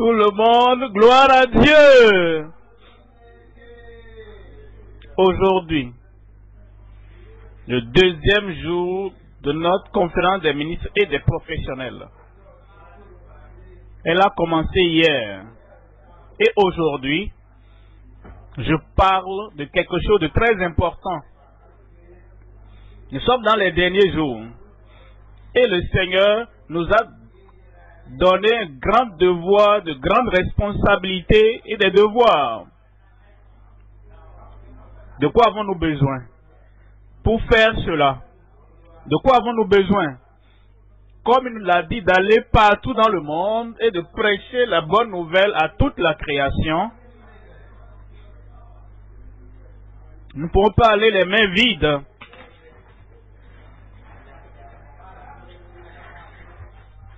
tout le monde, gloire à Dieu. Aujourd'hui, le deuxième jour de notre conférence des ministres et des professionnels. Elle a commencé hier. Et aujourd'hui, je parle de quelque chose de très important. Nous sommes dans les derniers jours. Et le Seigneur nous a donné un grand devoir, de grandes responsabilités et des devoirs. De quoi avons-nous besoin pour faire cela? De quoi avons-nous besoin? Comme il nous l'a dit, d'aller partout dans le monde et de prêcher la bonne nouvelle à toute la création. Nous ne pourrons pas aller les mains vides.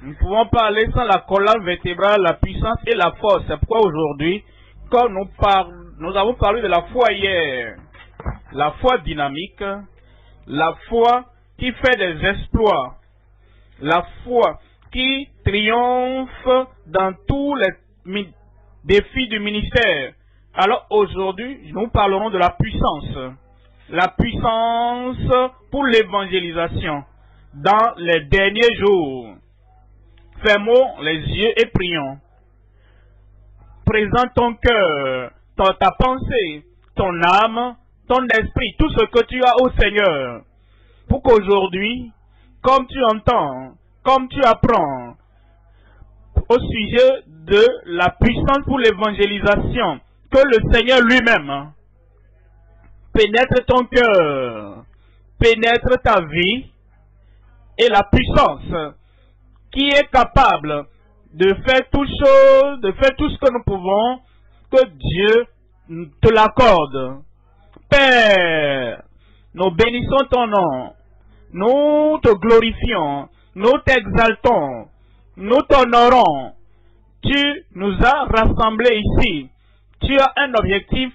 Nous ne pouvons pas aller sans la colonne vertébrale, la puissance et la force. C'est pourquoi aujourd'hui, comme nous avons parlé de la foi hier, la foi dynamique, la foi qui fait des exploits, la foi qui triomphe dans tous les défis du ministère. Alors aujourd'hui, nous parlerons de la puissance pour l'évangélisation dans les derniers jours. Fermons les yeux et prions. Présente ton cœur, ta pensée, ton âme, ton esprit, tout ce que tu as au Seigneur, pour qu'aujourd'hui, comme tu entends, comme tu apprends au sujet de la puissance pour l'évangélisation, que le Seigneur lui-même pénètre ton cœur, pénètre ta vie et la puissance qui est capable de faire toutes choses, de faire tout ce que nous pouvons, que Dieu te l'accorde. Père, nous bénissons ton nom, nous te glorifions, nous t'exaltons, nous t'honorons. Tu nous as rassemblés ici. Tu as un objectif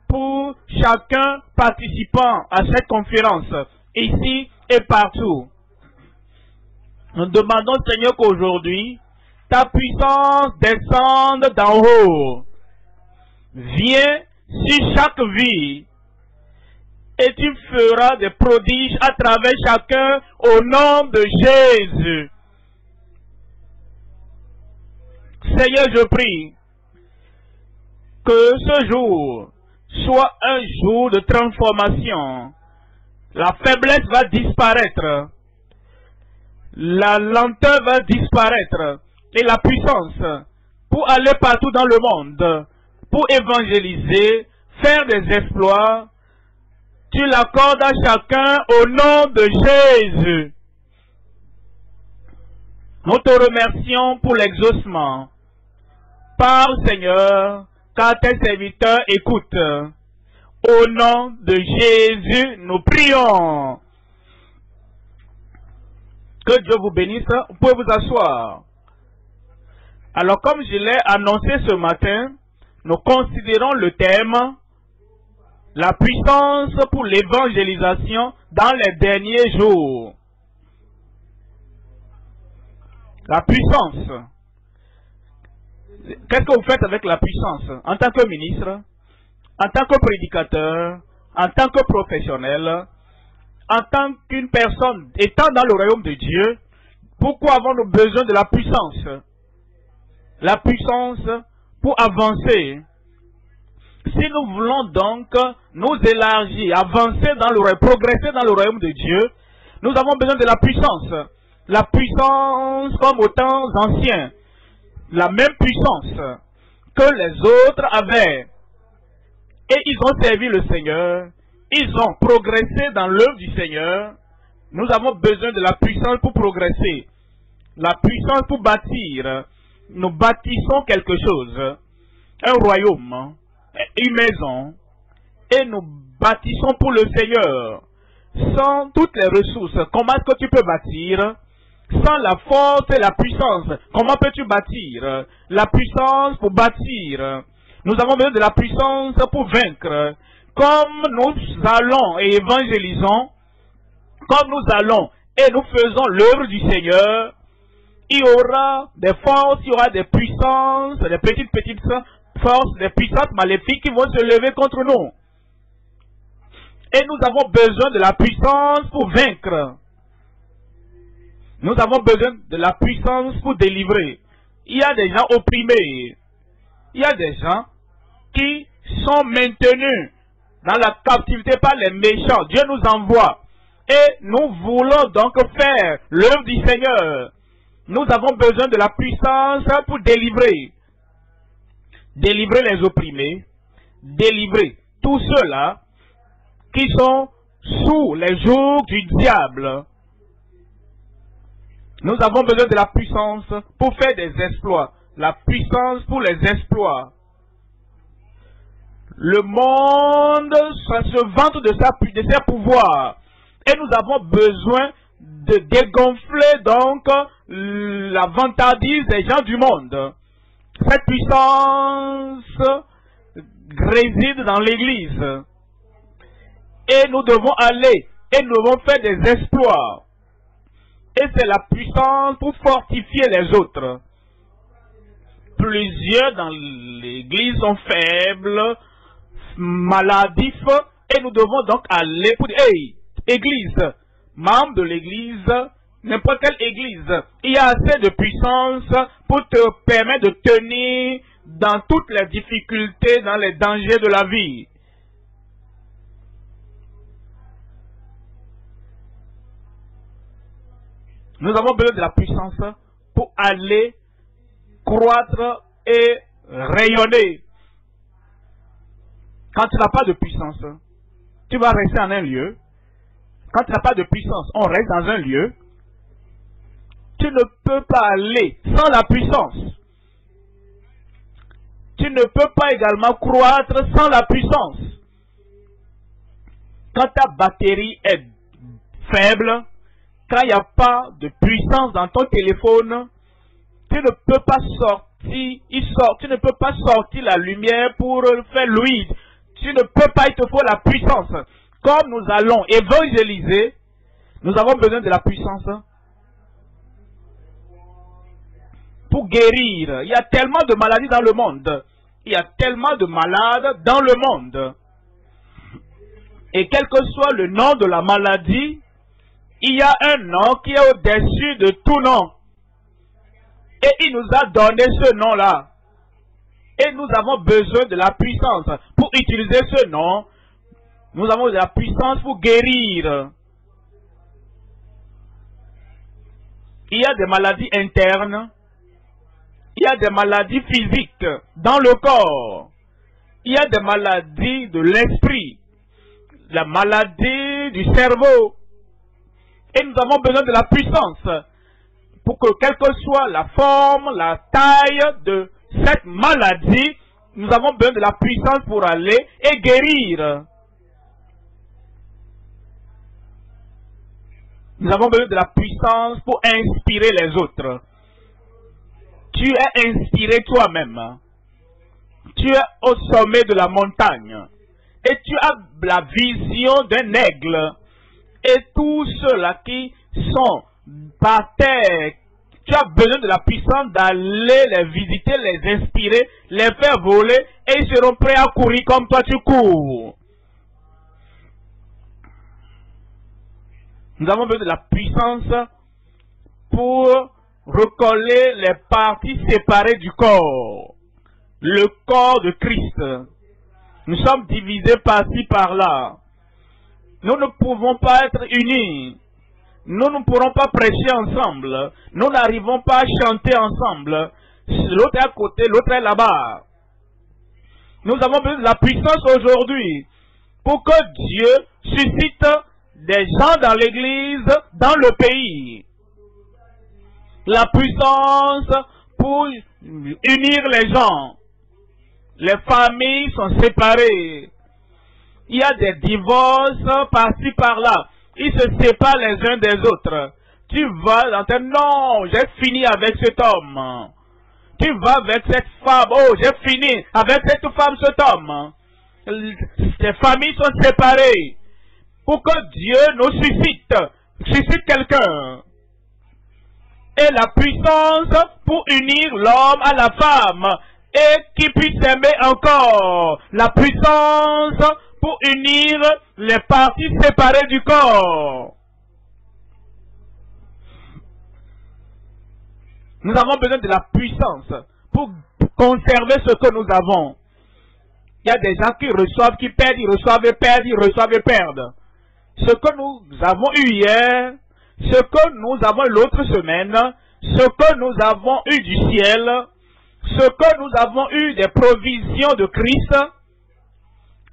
pour chacun participant à cette conférence, ici et partout. Nous demandons, Seigneur, qu'aujourd'hui, ta puissance descende d'en haut. Viens sur chaque vie et tu feras des prodiges à travers chacun au nom de Jésus. Seigneur, je prie que ce jour soit un jour de transformation. La faiblesse va disparaître. La lenteur va disparaître et la puissance pour aller partout dans le monde, pour évangéliser, faire des exploits, tu l'accordes à chacun au nom de Jésus. Nous te remercions pour l'exaucement. Parle, Seigneur, car tes serviteurs écoutent. Au nom de Jésus, nous prions. Que Dieu vous bénisse. Vous pouvez vous asseoir. Alors, comme je l'ai annoncé ce matin, nous considérons le thème la puissance pour l'évangélisation dans les derniers jours. La puissance. Qu'est-ce que vous faites avec la puissance? En tant que ministre, en tant que prédicateur, en tant que professionnel, en tant qu'une personne étant dans le royaume de Dieu, pourquoi avons-nous besoin de la puissance? La puissance pour avancer. Si nous voulons donc nous élargir, avancer dans le royaume, progresser dans le royaume de Dieu, nous avons besoin de la puissance. La puissance comme aux temps anciens. La même puissance que les autres avaient. Et ils ont servi le Seigneur. Ils ont progressé dans l'œuvre du Seigneur. Nous avons besoin de la puissance pour progresser. La puissance pour bâtir. Nous bâtissons quelque chose. Un royaume. Une maison. Et nous bâtissons pour le Seigneur. Sans toutes les ressources, comment est-ce que tu peux bâtir? Sans la force et la puissance, comment peux-tu bâtir? La puissance pour bâtir. Nous avons besoin de la puissance pour vaincre. Comme nous allons et évangélisons, comme nous allons et nous faisons l'œuvre du Seigneur, il y aura des forces, il y aura des puissances, des petites forces, des puissances maléfiques qui vont se lever contre nous. Et nous avons besoin de la puissance pour vaincre. Nous avons besoin de la puissance pour délivrer. Il y a des gens opprimés. Il y a des gens qui sont maintenus dans la captivité par les méchants. Dieu nous envoie. Et nous voulons donc faire l'œuvre du Seigneur. Nous avons besoin de la puissance pour délivrer. Délivrer les opprimés. Délivrer tous ceux-là qui sont sous les jours du diable. Nous avons besoin de la puissance pour faire des exploits. La puissance pour les exploits. Le monde se vante de ses pouvoirs. Et nous avons besoin de dégonfler donc la vantardise des gens du monde. Cette puissance réside dans l'Église. Et nous devons aller et nous devons faire des exploits. Et c'est la puissance pour fortifier les autres. Plusieurs dans l'Église sont faibles, maladifs, et nous devons donc aller pour dire, hey, Église, membre de l'Église, n'importe quelle Église, il y a assez de puissance pour te permettre de tenir dans toutes les difficultés, dans les dangers de la vie. Nous avons besoin de la puissance pour aller croître et rayonner. Quand tu n'as pas de puissance, tu vas rester en un lieu. Quand tu n'as pas de puissance, on reste dans un lieu. Tu ne peux pas aller sans la puissance. Tu ne peux pas également croître sans la puissance. Quand ta batterie est faible, quand il n'y a pas de puissance dans ton téléphone, tu ne peux pas sortir, tu ne peux pas sortir la lumière pour faire l'huile. Tu ne peux pas, il te faut la puissance. Comme nous allons évangéliser, nous avons besoin de la puissance pour guérir. Il y a tellement de maladies dans le monde. Il y a tellement de malades dans le monde. Et quel que soit le nom de la maladie, il y a un nom qui est au-dessus de tout nom. Et il nous a donné ce nom-là. Et nous avons besoin de la puissance pour utiliser ce nom. Nous avons de la puissance pour guérir. Il y a des maladies internes. Il y a des maladies physiques dans le corps. Il y a des maladies de l'esprit. La maladie du cerveau. Et nous avons besoin de la puissance pour que, quelle que soit la forme, la taille de cette maladie, nous avons besoin de la puissance pour aller et guérir. Nous avons besoin de la puissance pour inspirer les autres. Tu es inspiré toi-même. Tu es au sommet de la montagne. Et tu as la vision d'un aigle. Et tous ceux-là qui sont par terre, tu as besoin de la puissance d'aller les visiter, les inspirer, les faire voler, et ils seront prêts à courir comme toi tu cours. Nous avons besoin de la puissance pour recoller les parties séparées du corps. Le corps de Christ. Nous sommes divisés par-ci, par-là. Nous ne pouvons pas être unis. Nous ne pourrons pas prêcher ensemble. Nous n'arrivons pas à chanter ensemble. L'autre est à côté, l'autre est là-bas. Nous avons besoin de la puissance aujourd'hui pour que Dieu suscite des gens dans l'église, dans le pays. La puissance pour unir les gens. Les familles sont séparées. Il y a des divorces par-ci, par-là. Ils se séparent les uns des autres. Tu vas dans tes... Non, j'ai fini avec cet homme. Tu vas avec cette femme. Oh, j'ai fini avec cette femme, cet homme. Les familles sont séparées. Pour que Dieu nous suscite quelqu'un. et la puissance pour unir l'homme à la femme et qui puisse s'aimer encore. La puissance pour unir les parties séparées du corps. Nous avons besoin de la puissance pour conserver ce que nous avons. Il y a des gens qui reçoivent, qui perdent, ils reçoivent et perdent, ils reçoivent et perdent. Ce que nous avons eu hier, ce que nous avons eu l'autre semaine, ce que nous avons eu du ciel, ce que nous avons eu des provisions de Christ,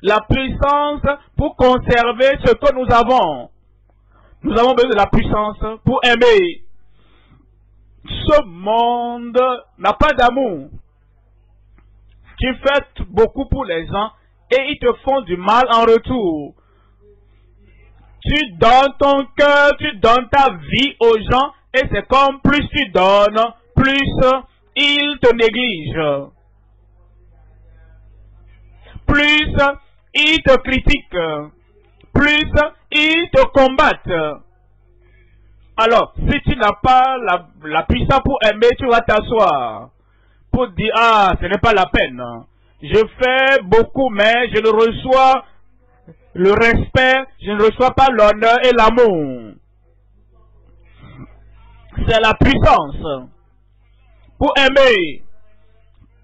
la puissance pour conserver ce que nous avons. Nous avons besoin de la puissance pour aimer. Ce monde n'a pas d'amour. Tu fais beaucoup pour les gens et ils te font du mal en retour. Tu donnes ton cœur, tu donnes ta vie aux gens et c'est comme plus tu donnes, plus ils te négligent. Plus ils te critiquent, plus ils te combattent. Alors, si tu n'as pas la puissance pour aimer, tu vas t'asseoir pour dire, ah, ce n'est pas la peine. Je fais beaucoup, mais je ne reçois le respect, je ne reçois pas l'honneur et l'amour. C'est la puissance pour aimer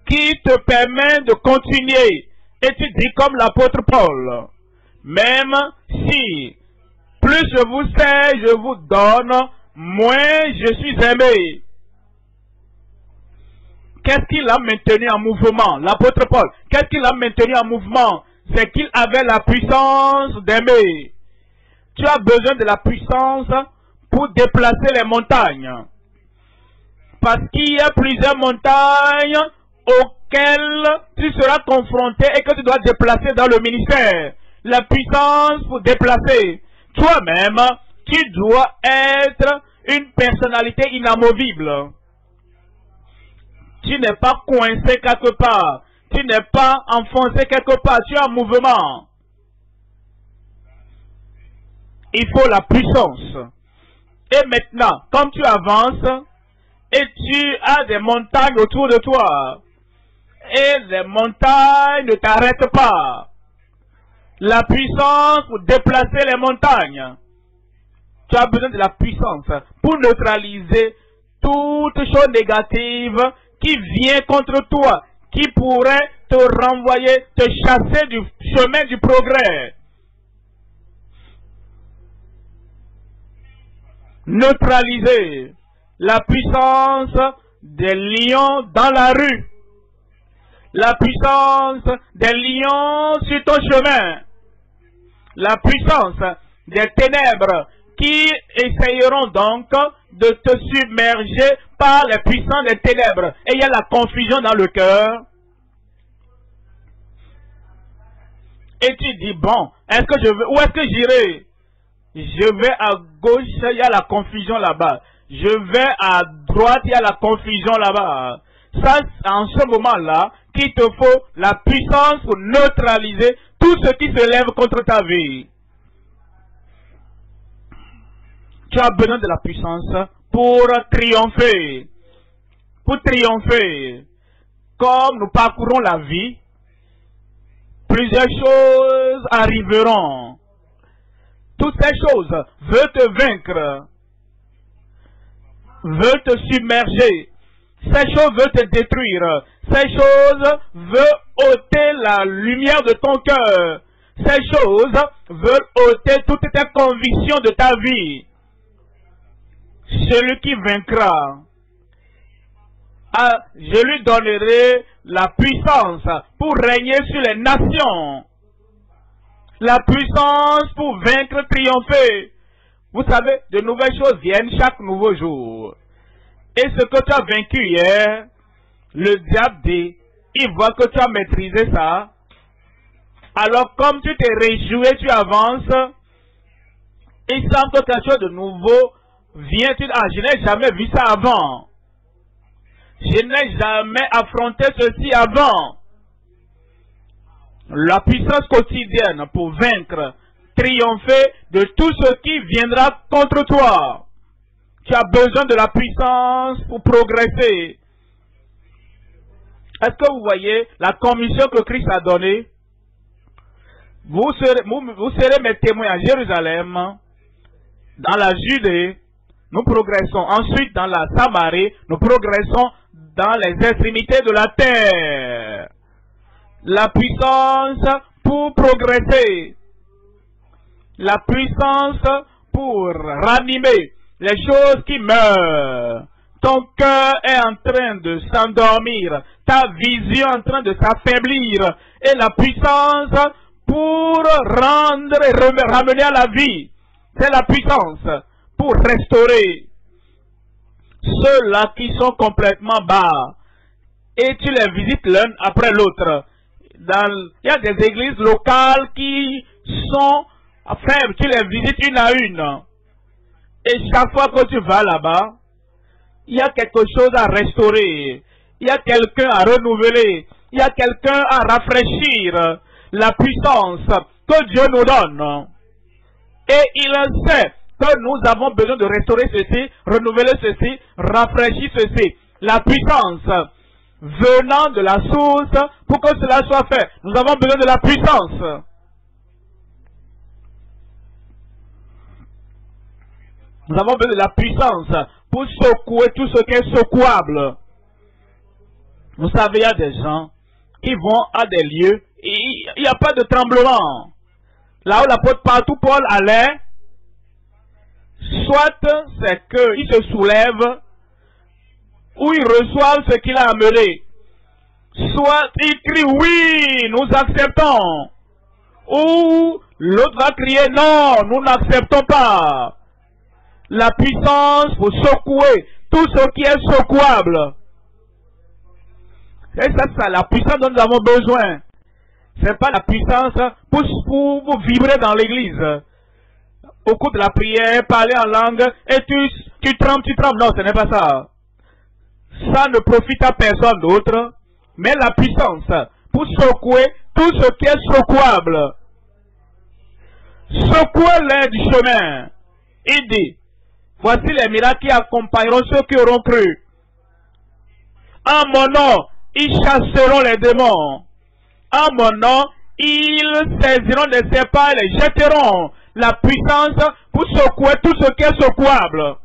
qui te permet de continuer. Et tu dis comme l'apôtre Paul, même si plus je vous sers, je vous donne, moins je suis aimé. Qu'est-ce qu'il a maintenu en mouvement? L'apôtre Paul, qu'est-ce qu'il a maintenu en mouvement? C'est qu'il avait la puissance d'aimer. Tu as besoin de la puissance pour déplacer les montagnes. Parce qu'il y a plusieurs montagnes auxquelles tu seras confronté et que tu dois déplacer dans le ministère. La puissance pour déplacer. Toi-même, tu dois être une personnalité inamovible. Tu n'es pas coincé quelque part. Tu n'es pas enfoncé quelque part. Tu es en mouvement. Il faut la puissance. Et maintenant, comme tu avances, et tu as des montagnes autour de toi, et les montagnes ne t'arrêtent pas. La puissance pour déplacer les montagnes. Tu as besoin de la puissance pour neutraliser toute chose négative qui vient contre toi, qui pourrait te renvoyer, te chasser du chemin du progrès. Neutraliser la puissance des lions dans la rue. La puissance des lions sur ton chemin. La puissance des ténèbres qui essayeront donc de te submerger par les puissances des ténèbres. Et il y a la confusion dans le cœur. Et tu dis, bon, est-ce que je veux, où est-ce que j'irai? Je vais à gauche, il y a la confusion là-bas. Je vais à droite, il y a la confusion là-bas. Ça, en ce moment-là, qu'il te faut la puissance pour neutraliser tout ce qui se lève contre ta vie. Tu as besoin de la puissance pour triompher. Pour triompher. Comme nous parcourons la vie, plusieurs choses arriveront. Toutes ces choses veulent te vaincre, veulent te submerger. Ces choses veulent te détruire. Ces choses veulent ôter la lumière de ton cœur. Ces choses veulent ôter toutes tes convictions de ta vie. Celui qui vaincra, je lui donnerai la puissance pour régner sur les nations. La puissance pour vaincre, triompher. Vous savez, de nouvelles choses viennent chaque nouveau jour. Et ce que tu as vaincu hier, le diable dit, il voit que tu as maîtrisé ça. Alors comme tu t'es réjoui, tu avances, il semble que quelque chose de nouveau vient. Tu dis, ah, je n'ai jamais vu ça avant. Je n'ai jamais affronté ceci avant. La puissance quotidienne pour vaincre, triompher de tout ce qui viendra contre toi. Tu as besoin de la puissance pour progresser. Est-ce que vous voyez la commission que Christ a donnée? Vous serez mes témoins à Jérusalem, dans la Judée, nous progressons. Ensuite, dans la Samarie, nous progressons dans les extrémités de la terre. La puissance pour progresser. La puissance pour ranimer les choses qui meurent. Ton cœur est en train de s'endormir. Ta vision est en train de s'affaiblir. Et la puissance pour rendre et ramener à la vie. C'est la puissance pour restaurer ceux-là qui sont complètement bas. Et tu les visites l'un après l'autre. Il y a des églises locales qui sont faibles. Tu les visites une à une. Et chaque fois que tu vas là-bas, il y a quelque chose à restaurer. Il y a quelqu'un à renouveler. Il y a quelqu'un à rafraîchir. La puissance que Dieu nous donne. Et il sait que nous avons besoin de restaurer ceci, renouveler ceci, rafraîchir ceci. La puissance venant de la source pour que cela soit fait. Nous avons besoin de la puissance. Nous avons besoin de la puissance pour secouer tout ce qui est secouable. Vous savez, il y a des gens qui vont à des lieux, il n'y a pas de tremblement. Là où l'apôtre partout Paul allait, soit c'est qu'il se soulève, ou il reçoit ce qu'il a amené. Soit il crie oui, nous acceptons. Ou l'autre va crier non, nous n'acceptons pas. La puissance pour secouer tout ce qui est secouable. Et ça, c'est la puissance dont nous avons besoin. Ce n'est pas la puissance pour vibrer dans l'église. Au cours de la prière, parler en langue, et tu trembles. Non, ce n'est pas ça. Ça ne profite à personne d'autre. Mais la puissance pour secouer tout ce qui est secouable. Secouez-les du chemin. Il dit, voici les miracles qui accompagneront ceux qui auront cru. En mon nom, ils chasseront les démons. En mon nom, ils saisiront des serpents et les jetteront. La puissance pour secouer tout ce qui est secouable.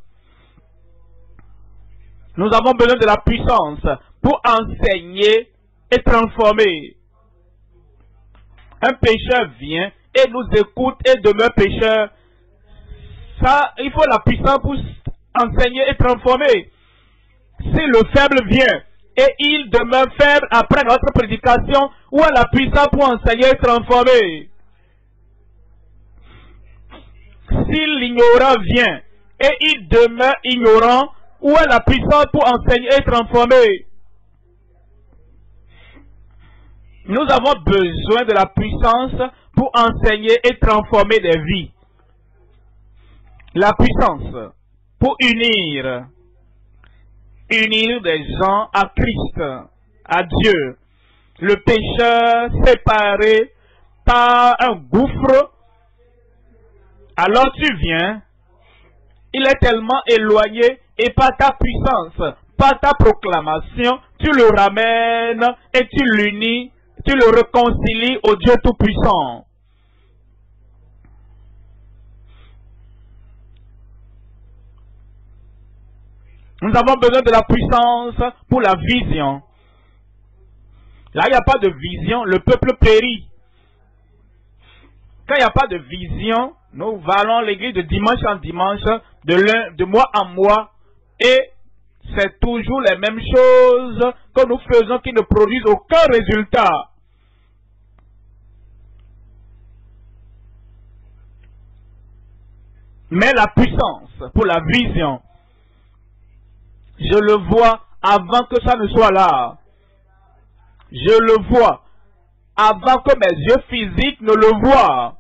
Nous avons besoin de la puissance pour enseigner et transformer. Un pécheur vient et nous écoute et demeure pécheur. Ça, il faut la puissance pour enseigner et transformer. Si le faible vient et il demeure faible après notre prédication, où est la puissance pour enseigner et transformer? Si l'ignorant vient et il demeure ignorant, où est la puissance pour enseigner et transformer? Nous avons besoin de la puissance pour enseigner et transformer des vies. La puissance pour unir des gens à Christ, à Dieu. Le pécheur séparé par un gouffre, alors tu viens, il est tellement éloigné et par ta puissance, par ta proclamation, tu le ramènes et tu l'unis, tu le réconcilies au Dieu Tout-Puissant. Nous avons besoin de la puissance pour la vision. Là, il n'y a pas de vision, le peuple périt. Quand il n'y a pas de vision, nous allons à l'église de dimanche en dimanche, de mois en mois, et c'est toujours les mêmes choses que nous faisons qui ne produisent aucun résultat. Mais la puissance pour la vision, je le vois avant que ça ne soit là. Je le vois avant que mes yeux physiques ne le voient.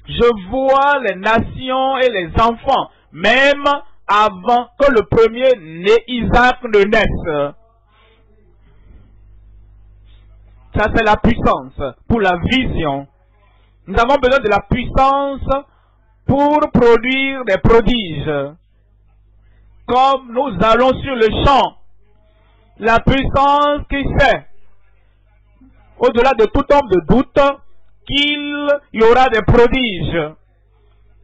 Je vois les nations et les enfants, même avant que le premier-né Isaac ne naisse. Ça, c'est la puissance pour la vision. Nous avons besoin de la puissance pour produire des prodiges. Comme nous allons sur le champ, la puissance qui sait, au-delà de tout homme de doute, qu'il y aura des prodiges.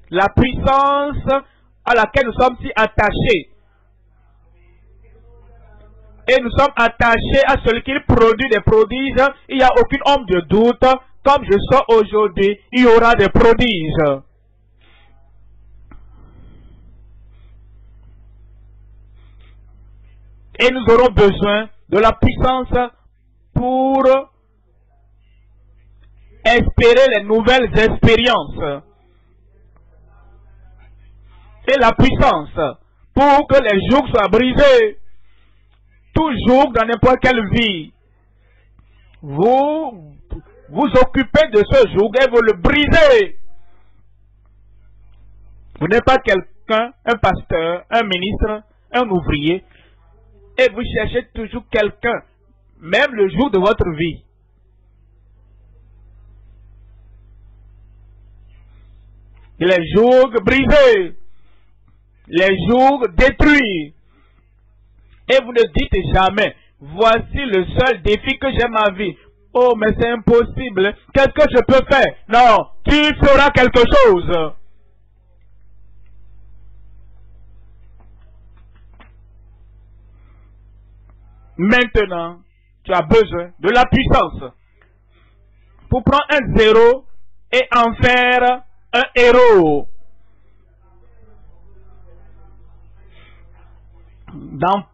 La puissance à laquelle nous sommes si attachés. Et nous sommes attachés à celui qui produit des prodiges. Il n'y a aucun homme de doute. Comme je sors aujourd'hui, il y aura des prodiges. Et nous aurons besoin de la puissance pour espérer les nouvelles expériences. Et la puissance pour que les jougs soient brisés. Toujours dans n'importe quelle vie, vous vous occupez de ce joug et vous le brisez. Vous n'êtes pas quelqu'un, un pasteur, un ministre, un ouvrier, et vous cherchez toujours quelqu'un, même le jour de votre vie. Les jougs brisés, les jougs détruits. Et vous ne dites jamais, voici le seul défi que j'ai ma vie. Oh, mais c'est impossible. Qu'est-ce que je peux faire? Non, tu feras quelque chose. Maintenant, tu as besoin de la puissance pour prendre un zéro et en faire un héros.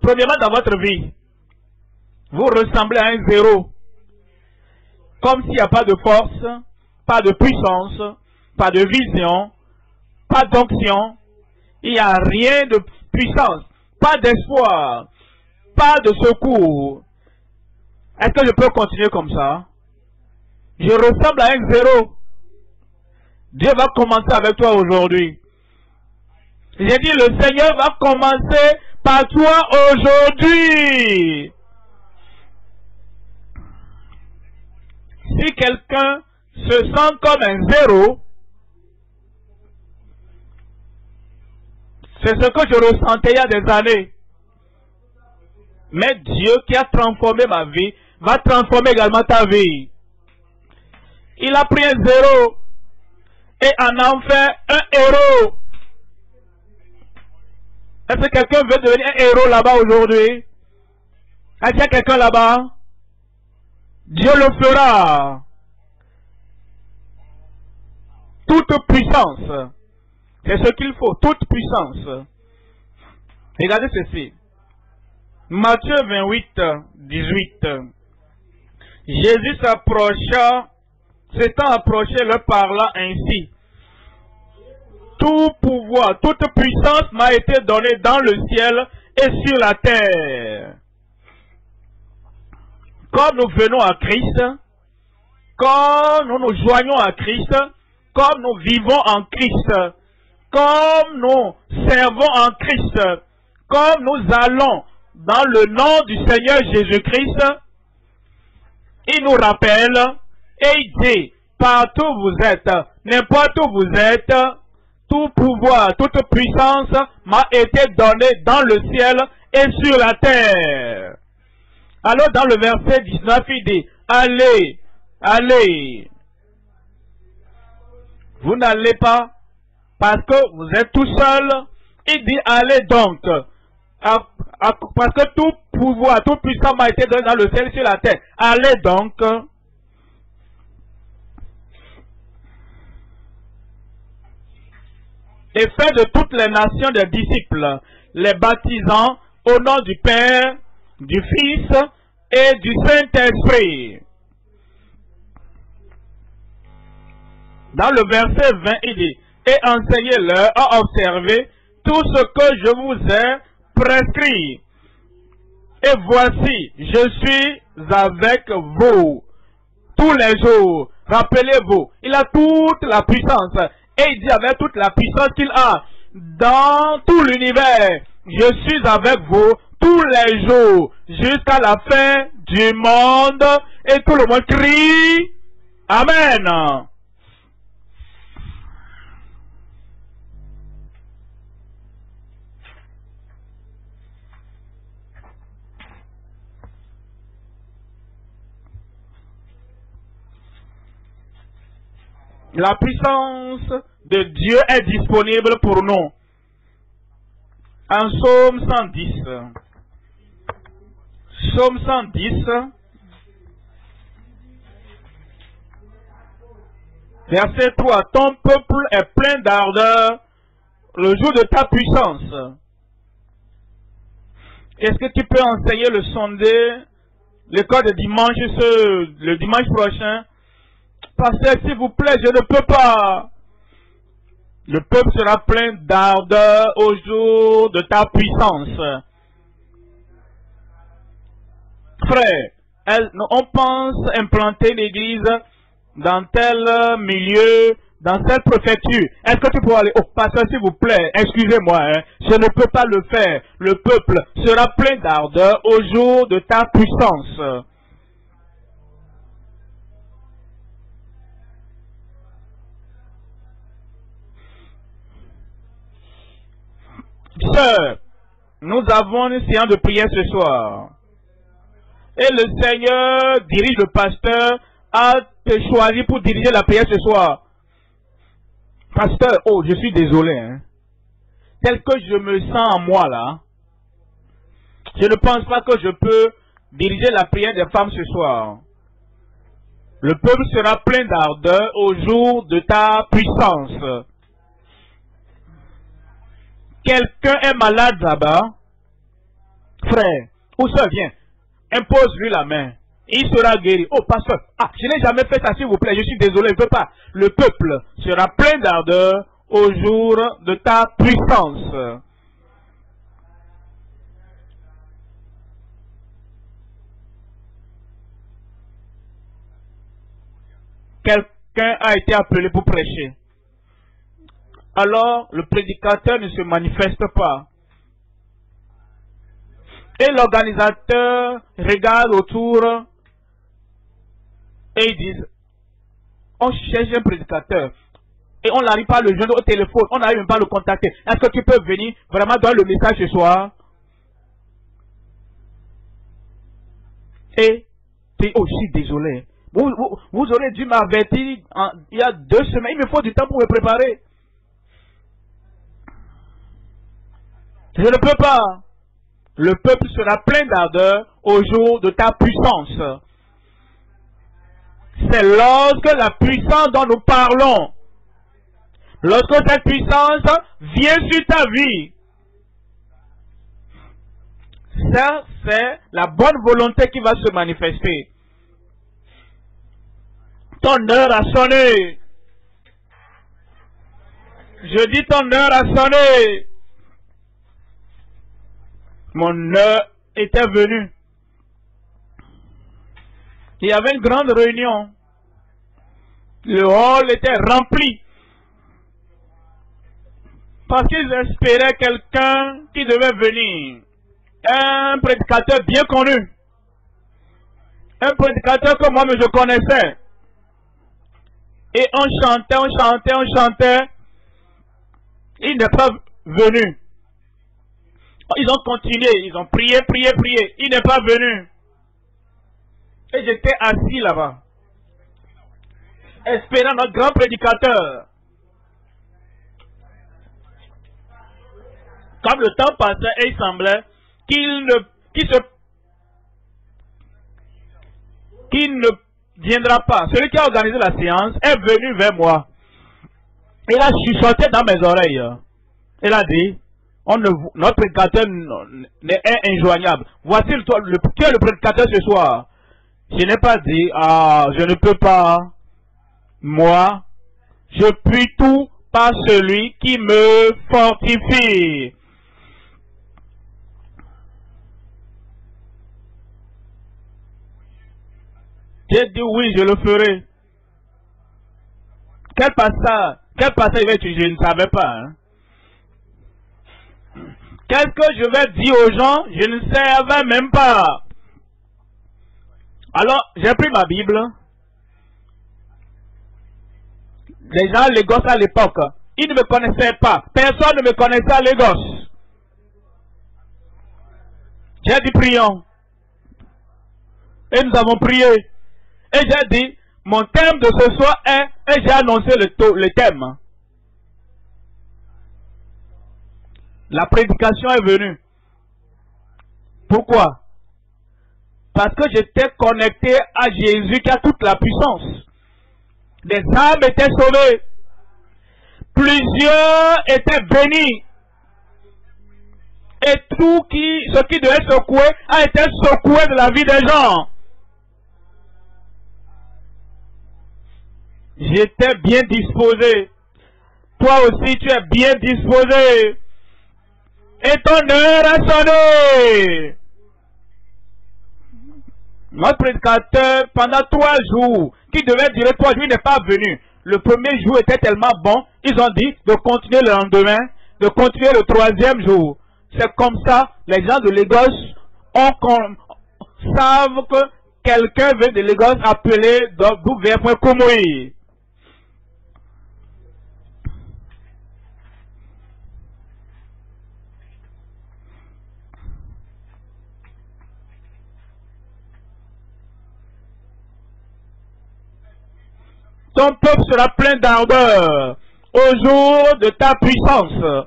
Premièrement, dans votre vie, vous ressemblez à un zéro. Comme s'il n'y a pas de force, pas de puissance, pas de vision, pas d'onction. Il n'y a rien de puissance, pas d'espoir, pas de secours. Est-ce que je peux continuer comme ça? Je ressemble à un zéro. Dieu va commencer avec toi aujourd'hui. J'ai dit, le Seigneur va commencer par toi aujourd'hui. Si quelqu'un se sent comme un zéro, c'est ce que je ressentais il y a des années. Mais Dieu qui a transformé ma vie, va transformer également ta vie. Il a pris un zéro et en fait un héros. Est-ce que quelqu'un veut devenir un héros là-bas aujourd'hui? Est-ce qu'il y a quelqu'un là-bas? Dieu le fera. Toute puissance. C'est ce qu'il faut, toute puissance. Regardez ceci. Matthieu 28, 18. Jésus s'approcha, s'étant approché, leur parla ainsi. Tout pouvoir, toute puissance m'a été donnée dans le ciel et sur la terre. Comme nous venons à Christ, comme nous nous joignons à Christ, comme nous vivons en Christ, comme nous servons en Christ, comme nous allons dans le nom du Seigneur Jésus-Christ, il nous rappelle et il dit, partout où vous êtes, n'importe où vous êtes, tout pouvoir, toute puissance m'a été donnée dans le ciel et sur la terre. Alors dans le verset 19, il dit, allez, allez. Vous n'allez pas parce que vous êtes tout seul. Il dit, allez donc. Parce que tout pouvoir, toute puissance m'a été donné dans le ciel et sur la terre. Allez donc. Et faites de toutes les nations des disciples, les baptisant au nom du Père, du Fils et du Saint-Esprit. Dans le verset 20, il dit, et enseignez-leur à observer tout ce que je vous ai prescrit. Et voici, je suis avec vous tous les jours. Rappelez-vous, il a toute la puissance. Et il dit avec toute la puissance qu'il a dans tout l'univers, je suis avec vous tous les jours jusqu'à la fin du monde. Et tout le monde crie, Amen. La puissance de Dieu est disponible pour nous. En Psaume 110. Psaume 110. Verset 3. Ton peuple est plein d'ardeur le jour de ta puissance. Est-ce que tu peux enseigner le sondé, l'école de dimanche, le dimanche prochain? Pasteur, s'il vous plaît, je ne peux pas. Le peuple sera plein d'ardeur au jour de ta puissance. Frère, on pense implanter l'église dans tel milieu, dans cette préfecture. Est-ce que tu peux aller? Oh, pasteur, s'il vous plaît, excusez-moi, hein, je ne peux pas le faire. Le peuple sera plein d'ardeur au jour de ta puissance. Sœur, nous avons une séance de prière ce soir. Et le Seigneur dirige le pasteur à te choisir pour diriger la prière ce soir. Pasteur, oh, je suis désolé, hein. Tel que je me sens en moi là, je ne pense pas que je peux diriger la prière des femmes ce soir. Le peuple sera plein d'ardeur au jour de ta puissance. Quelqu'un est malade là-bas, frère, ou sœur, viens, impose-lui la main. Il sera guéri. Oh, pasteur, ah, je n'ai jamais fait ça, s'il vous plaît, je suis désolé, je ne peux pas. Le peuple sera plein d'ardeur au jour de ta puissance. Quelqu'un a été appelé pour prêcher. Alors, le prédicateur ne se manifeste pas. Et l'organisateur regarde autour et ils disent, on cherche un prédicateur et on n'arrive pas à le joindre au téléphone, on n'arrive même pas à le contacter. Est-ce que tu peux venir vraiment donner le message ce soir? Et tu dis, oh, je suis désolé. Vous aurez dû m'avertir il y a 2 semaines, il me faut du temps pour me préparer. Je ne peux pas. Le peuple sera plein d'ardeur au jour de ta puissance. C'est lorsque la puissance dont nous parlons, lorsque cette puissance vient sur ta vie, ça c'est la bonne volonté qui va se manifester. Ton heure a sonné. Je dis ton heure a sonné. Mon heure était venue. Il y avait une grande réunion. Le hall était rempli. Parce qu'ils espéraient quelqu'un qui devait venir. Un prédicateur bien connu. Un prédicateur que moi-même je connaissais. Et on chantait, on chantait, on chantait. Il n'est pas venu. Ils ont continué, ils ont prié, prié, prié. Il n'est pas venu. Et j'étais assis là-bas, espérant notre grand prédicateur. Comme le temps passait, et il semblait qu'il ne viendra pas. Celui qui a organisé la séance est venu vers moi. Il a chuchoté dans mes oreilles. Il a dit, notre prédicateur est injoignable. Voici qui est le prédicateur ce soir. Je n'ai pas dit, ah, je ne peux pas. Moi, je puis tout par celui qui me fortifie. J'ai dit oui, je le ferai. Quel passage il va utiliser, je ne savais pas. Hein? Qu'est-ce que je vais dire aux gens, je ne savais même pas. Alors, j'ai pris ma Bible. Les gens à Lagos à l'époque, ils ne me connaissaient pas. Personne ne me connaissait à Lagos. J'ai dit prions. Et nous avons prié. Et j'ai dit, Mon thème de ce soir est, et j'ai annoncé le thème. La prédication est venue. Pourquoi? Parce que j'étais connecté à Jésus qui a toute la puissance. Des âmes étaient sauvées. Plusieurs étaient bénis. Et tout ce qui devait secouer a été secoué de la vie des gens. J'étais bien disposé. Toi aussi, tu es bien disposé. Et ton heure a sonné. Notre prédicateur, pendant 3 jours, qui devait durer 3 jours, n'est pas venu. Le premier jour était tellement bon, ils ont dit de continuer le lendemain, de continuer le 3e jour. C'est comme ça, les gens de Lagos savent que quelqu'un vient de Lagos appeler d'où vient Komoï. Ton peuple sera plein d'ardeur au jour de ta puissance.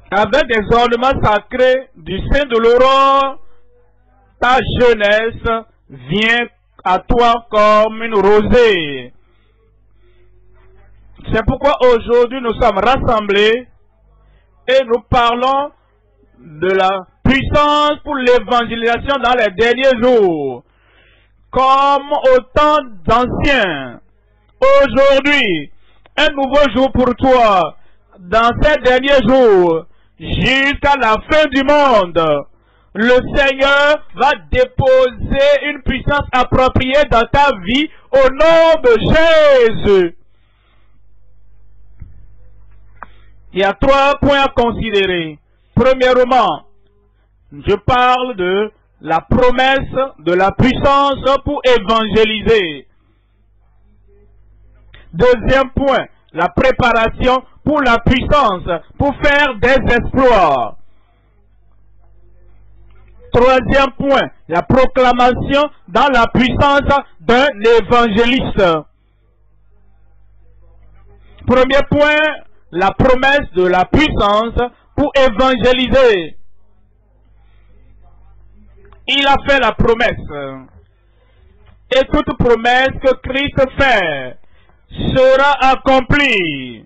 Avec des ornements sacrés du sein de l'aurore, ta jeunesse vient à toi comme une rosée. C'est pourquoi aujourd'hui nous sommes rassemblés et nous parlons de la puissance pour l'évangélisation dans les derniers jours. Comme au temps d'anciens, aujourd'hui, un nouveau jour pour toi, dans ces derniers jours, jusqu'à la fin du monde, le Seigneur va déposer une puissance appropriée dans ta vie au nom de Jésus. Il y a 3 points à considérer. Premièrement, je parle de la promesse de la puissance pour évangéliser. Deuxième point, la préparation pour la puissance, pour faire des exploits. Troisième point, la proclamation dans la puissance d'un évangéliste. Premier point, la promesse de la puissance pour évangéliser. Il a fait la promesse. Et toute promesse que Christ fait sera accomplie.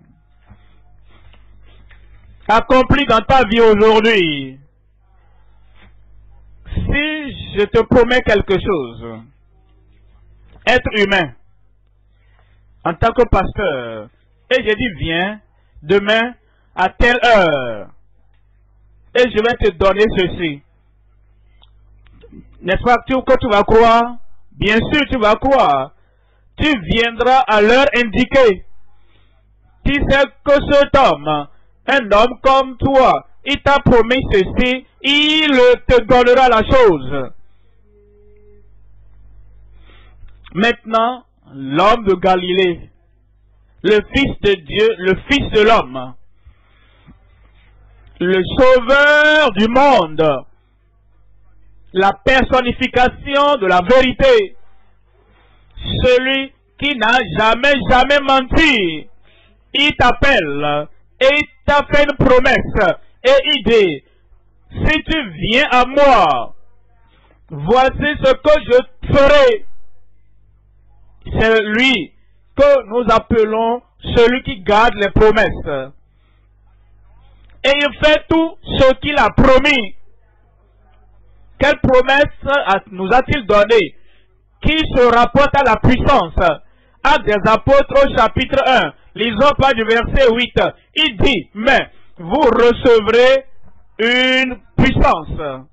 Accomplie dans ta vie aujourd'hui. Si je te promets quelque chose, être humain, en tant que pasteur, et je dis viens demain à telle heure, et je vais te donner ceci. N'est-ce pas que tu vas croire? Bien sûr tu vas croire. Tu viendras à l'heure indiquée. Tu sais que cet homme, un homme comme toi, il t'a promis ceci, il te donnera la chose. Maintenant, l'homme de Galilée, le Fils de Dieu, le Fils de l'homme, le Sauveur du monde, la personnification de la vérité, celui qui n'a jamais menti, il t'appelle et il t'a fait une promesse et il dit, si tu viens à moi, voici ce que je ferai. C'est lui que nous appelons celui qui garde les promesses. Et il fait tout ce qu'il a promis. Quelle promesse nous a-t-il donné? Qui se rapporte à la puissance? Actes des Apôtres au chapitre 1. Lisons pas du verset 8. Il dit, mais vous recevrez une puissance.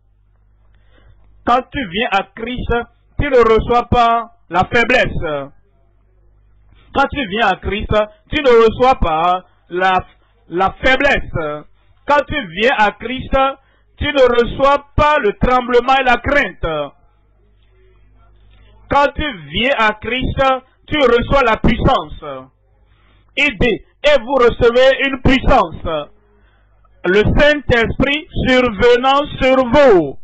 Quand tu viens à Christ, tu ne reçois pas la faiblesse. Quand tu viens à Christ, tu ne reçois pas la faiblesse. Quand tu viens à Christ, tu ne reçois pas le tremblement et la crainte. Quand tu viens à Christ, tu reçois la puissance. Il dit, et vous recevez une puissance. Le Saint-Esprit survenant sur vous.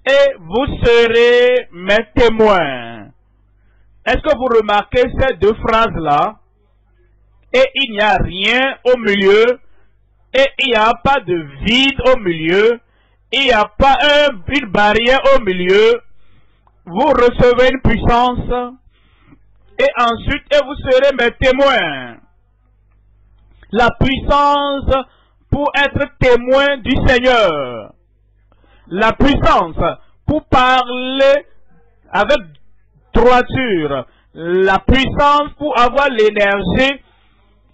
et vous serez mes témoins. Est-ce que vous remarquez ces deux phrases-là? Et il n'y a rien au milieu, et il n'y a pas de vide au milieu, il n'y a pas une barrière au milieu. Vous recevez une puissance, et ensuite, vous serez mes témoins. La puissance pour être témoin du Seigneur. La puissance pour parler avec droiture. La puissance pour avoir l'énergie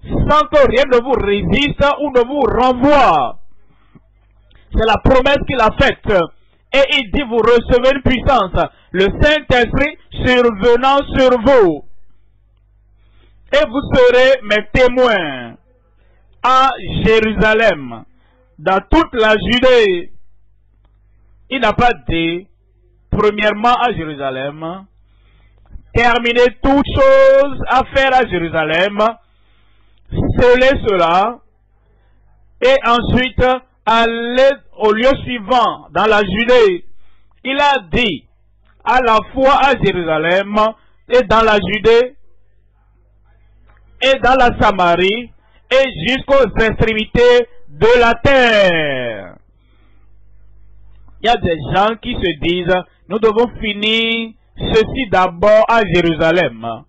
sans que rien ne vous résiste ou ne vous renvoie. C'est la promesse qu'il a faite. Et il dit, vous recevez une puissance. Le Saint-Esprit survenant sur vous. Et vous serez mes témoins à Jérusalem, dans toute la Judée. Il n'a pas dit, premièrement à Jérusalem, terminer toutes choses à faire à Jérusalem, sceller cela, et ensuite aller au lieu suivant, dans la Judée. Il a dit, à la fois à Jérusalem, et dans la Judée, et dans la Samarie, et jusqu'aux extrémités de la terre. Il y a des gens qui se disent, nous devons finir ceci d'abord à Jérusalem.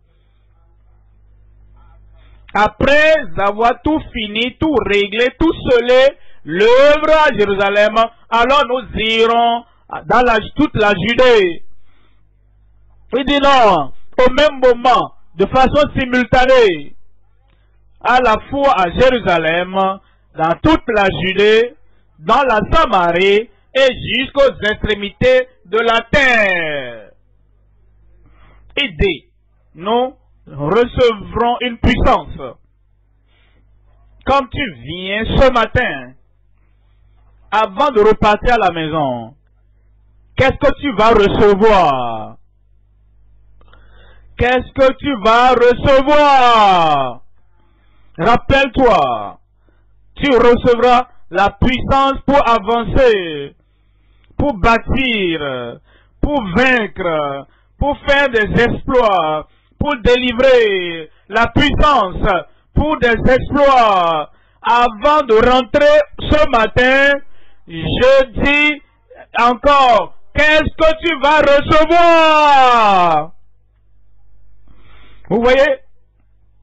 Après avoir tout fini, tout réglé, tout scellé, l'œuvre à Jérusalem, alors nous irons dans toute la Judée. Il dit non, au même moment, de façon simultanée, à la fois à Jérusalem, dans toute la Judée, dans la Samarie et jusqu'aux extrémités de la terre. Il dit, nous recevrons une puissance. Comme tu viens ce matin, avant de repartir à la maison, qu'est-ce que tu vas recevoir? Qu'est-ce que tu vas recevoir? Rappelle-toi, tu recevras la puissance pour avancer, pour bâtir, pour vaincre, pour faire des exploits, pour délivrer, la puissance pour des exploits. Avant de rentrer ce matin, je dis encore, qu'est-ce que tu vas recevoir? Vous voyez,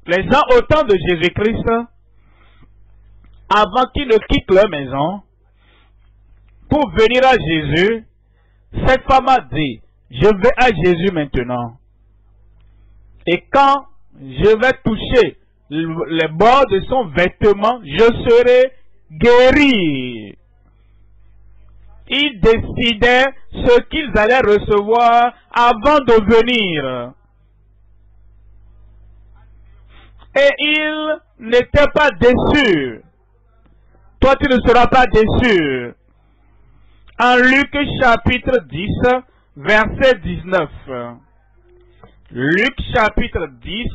les gens au temps de Jésus-Christ, avant qu'ils ne quittent leur maison, pour venir à Jésus, cette femme a dit, je vais à Jésus maintenant. Et quand je vais toucher les bords de son vêtement, je serai guéri. Ils décidaient ce qu'ils allaient recevoir avant de venir. Et ils n'étaient pas déçus. Toi, tu ne seras pas déçu. En Luc chapitre 10, verset 19. Luc chapitre 10,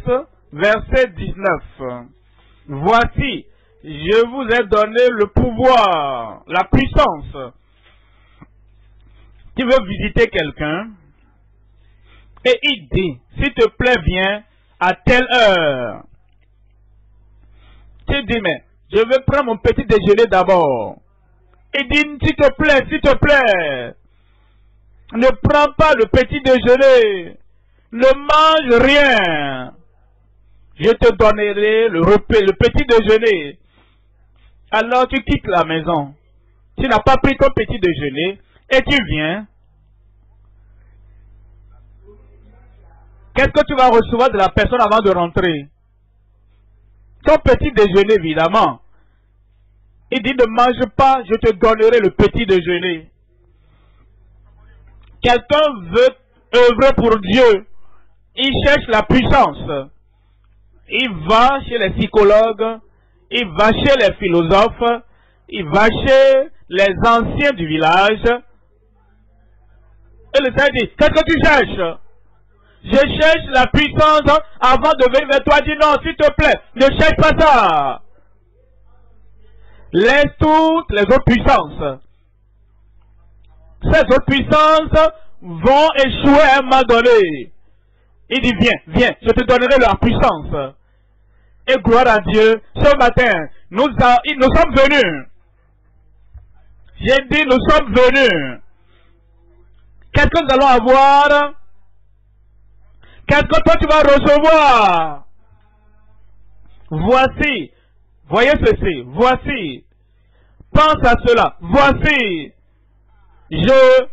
verset 19. Voici, je vous ai donné le pouvoir, la puissance. Tu veux visiter quelqu'un et il dit, s'il te plaît, viens à telle heure. Tu dis, mais je vais prendre mon petit déjeuner d'abord. Il dit, s'il te plaît, ne prends pas le petit déjeuner. Ne mange rien. Je te donnerai le petit déjeuner. Alors tu quittes la maison. Tu n'as pas pris ton petit déjeuner et tu viens. Qu'est-ce que tu vas recevoir de la personne avant de rentrer? Ton petit déjeuner, évidemment. Il dit, ne mange pas, je te donnerai le petit déjeuner. Quelqu'un veut œuvrer pour Dieu. Il cherche la puissance. Il va chez les psychologues, il va chez les philosophes, il va chez les anciens du village. Et le Seigneur dit, qu'est-ce que tu cherches? Je cherche la puissance avant de venir vers toi. Dis non, s'il te plaît, ne cherche pas ça. Laisse toutes les autres puissances. ces autres puissances vont échouer à un moment donné. Il dit, viens, viens, je te donnerai leur puissance. Et gloire à Dieu, ce matin, nous sommes venus. J'ai dit, nous sommes venus. Qu'est-ce que nous allons avoir? Qu'est-ce que toi tu vas recevoir? Voici, voyez ceci, voici. Pense à cela, voici. Je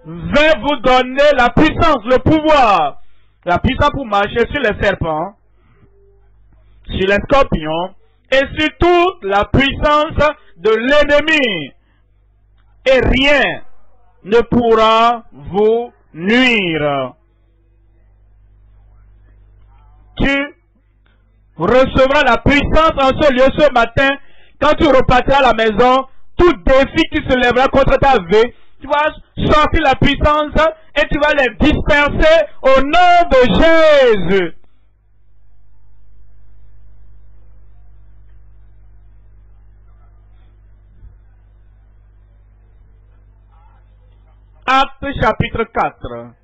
vais vous donner la puissance, le pouvoir. La puissance pour marcher sur les serpents, sur les scorpions, et sur toute la puissance de l'ennemi. Et rien ne pourra vous nuire. Tu recevras la puissance en ce lieu ce matin. Quand tu repartiras à la maison, tout défi qui se lèvera contre ta vie, tu vas sortir la puissance et tu vas les disperser au nom de Jésus. Actes chapitre 4.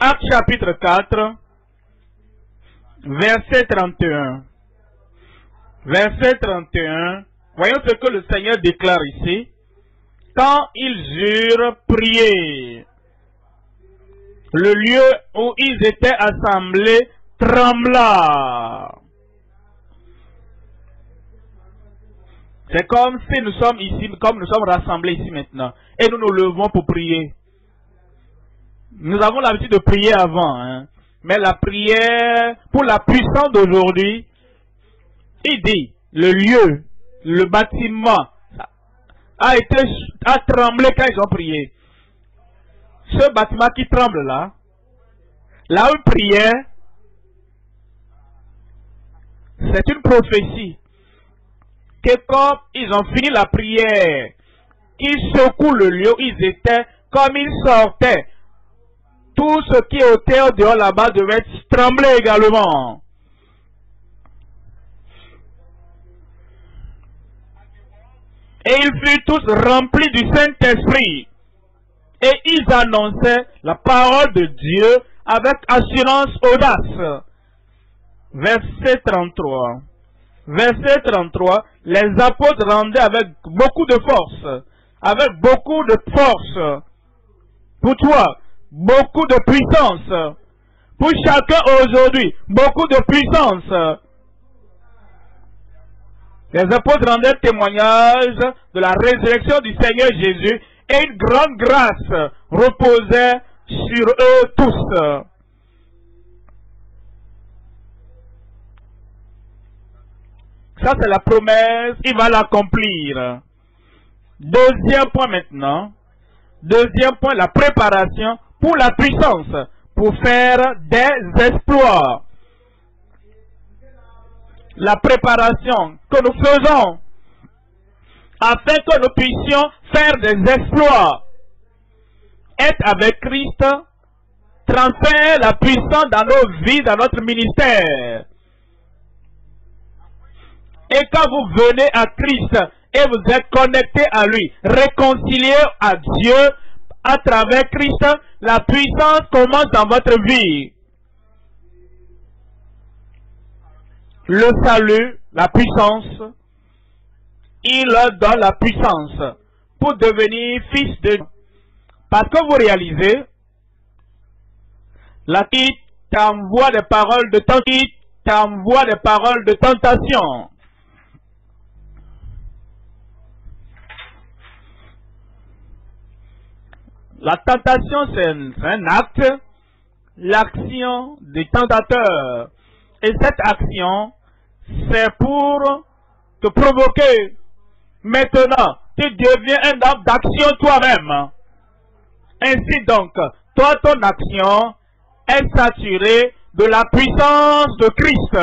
Actes chapitre 4, verset 31. Verset 31. Voyons ce que le Seigneur déclare ici. Quand ils eurent prié, le lieu où ils étaient assemblés trembla. C'est comme si nous sommes ici, comme nous sommes rassemblés ici maintenant. Et nous nous levons pour prier. Nous avons l'habitude de prier avant. Hein. Mais la prière, pour la puissance d'aujourd'hui, il dit, le lieu, le bâtiment, a tremblé quand ils ont prié. Ce bâtiment qui tremble là, là où ils priaient, c'est une prophétie. Que comme ils ont fini la prière, ils secouent le lieu où ils étaient, comme ils sortaient. Tout ce qui était au dehors là-bas devait trembler également. Et ils furent tous remplis du Saint-Esprit. Et ils annonçaient la parole de Dieu avec assurance audace. Verset 33. Verset 33. Les apôtres rendaient avec beaucoup de force. Avec beaucoup de force. Pour toi, beaucoup de puissance. Pour chacun aujourd'hui, beaucoup de puissance. Les apôtres rendaient témoignage de la résurrection du Seigneur Jésus et une grande grâce reposait sur eux tous. Ça c'est la promesse, il va l'accomplir. Deuxième point maintenant. Deuxième point, la préparation pour la puissance, pour faire des exploits. La préparation que nous faisons afin que nous puissions faire des exploits. Être avec Christ transfère la puissance dans nos vies, dans notre ministère. Et quand vous venez à Christ et vous êtes connecté à lui, réconcilié à Dieu à travers Christ, la puissance commence dans votre vie. Le salut, la puissance, il donne la puissance pour devenir fils de Dieu. Parce que vous réalisez, la qui t'envoie des paroles de tentation. La tentation, c'est un acte, l'action du tentateur. Et cette action, c'est pour te provoquer. Maintenant, tu deviens un homme d'action toi-même. Ainsi donc, toi, ton action est saturée de la puissance de Christ.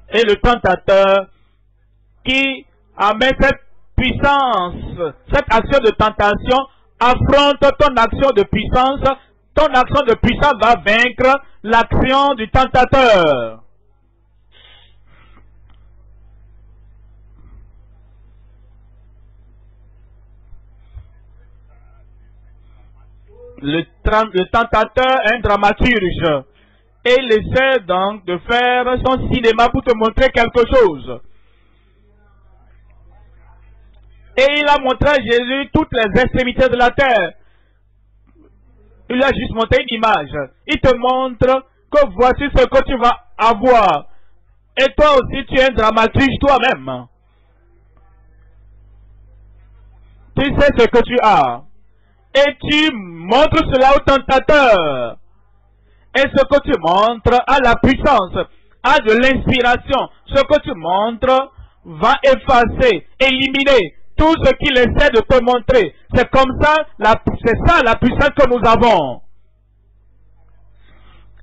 Et le tentateur qui amène cette puissance, cette action de tentation, affronte ton action de puissance. Ton action de puissance va vaincre l'action du tentateur. Le tentateur est un dramaturge. Et il essaie donc de faire son cinéma pour te montrer quelque chose. Et il a montré à Jésus toutes les extrémités de la terre. Il a juste montré une image. Il te montre que voici ce que tu vas avoir. Et toi aussi, tu es un dramaturge toi-même. Tu sais ce que tu as. Et tu montres cela au tentateur. Et ce que tu montres a la puissance, a de l'inspiration. Ce que tu montres va effacer, éliminer tout ce qu'il essaie de te montrer. C'est comme ça, c'est ça la puissance que nous avons.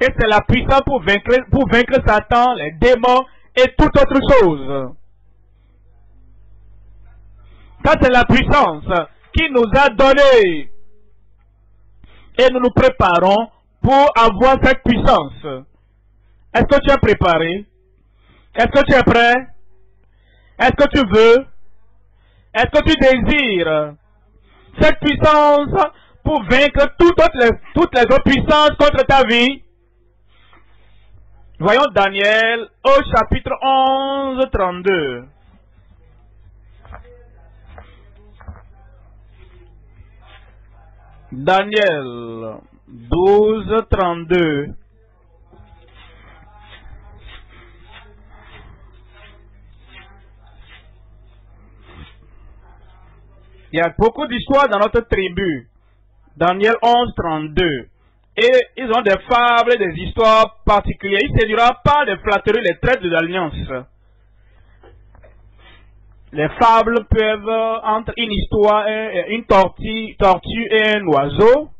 Et c'est la puissance pour vaincre Satan, les démons et toute autre chose. Ça c'est la puissance qui nous a donné. Et nous nous préparons pour avoir cette puissance. Est-ce que tu es préparé? Est-ce que tu es prêt? Est-ce que tu veux? Est-ce que tu désires cette puissance pour vaincre toutes les autres puissances contre ta vie? Voyons Daniel au chapitre 11, 32. Daniel 12, 32. Il y a beaucoup d'histoires dans notre tribu. Daniel 11, 32. Et ils ont des fables, des histoires particulières. Il ne séduira pas les flatteries, les traites de l'alliance. Les fables peuvent, entre une histoire, une tortue et un oiseau.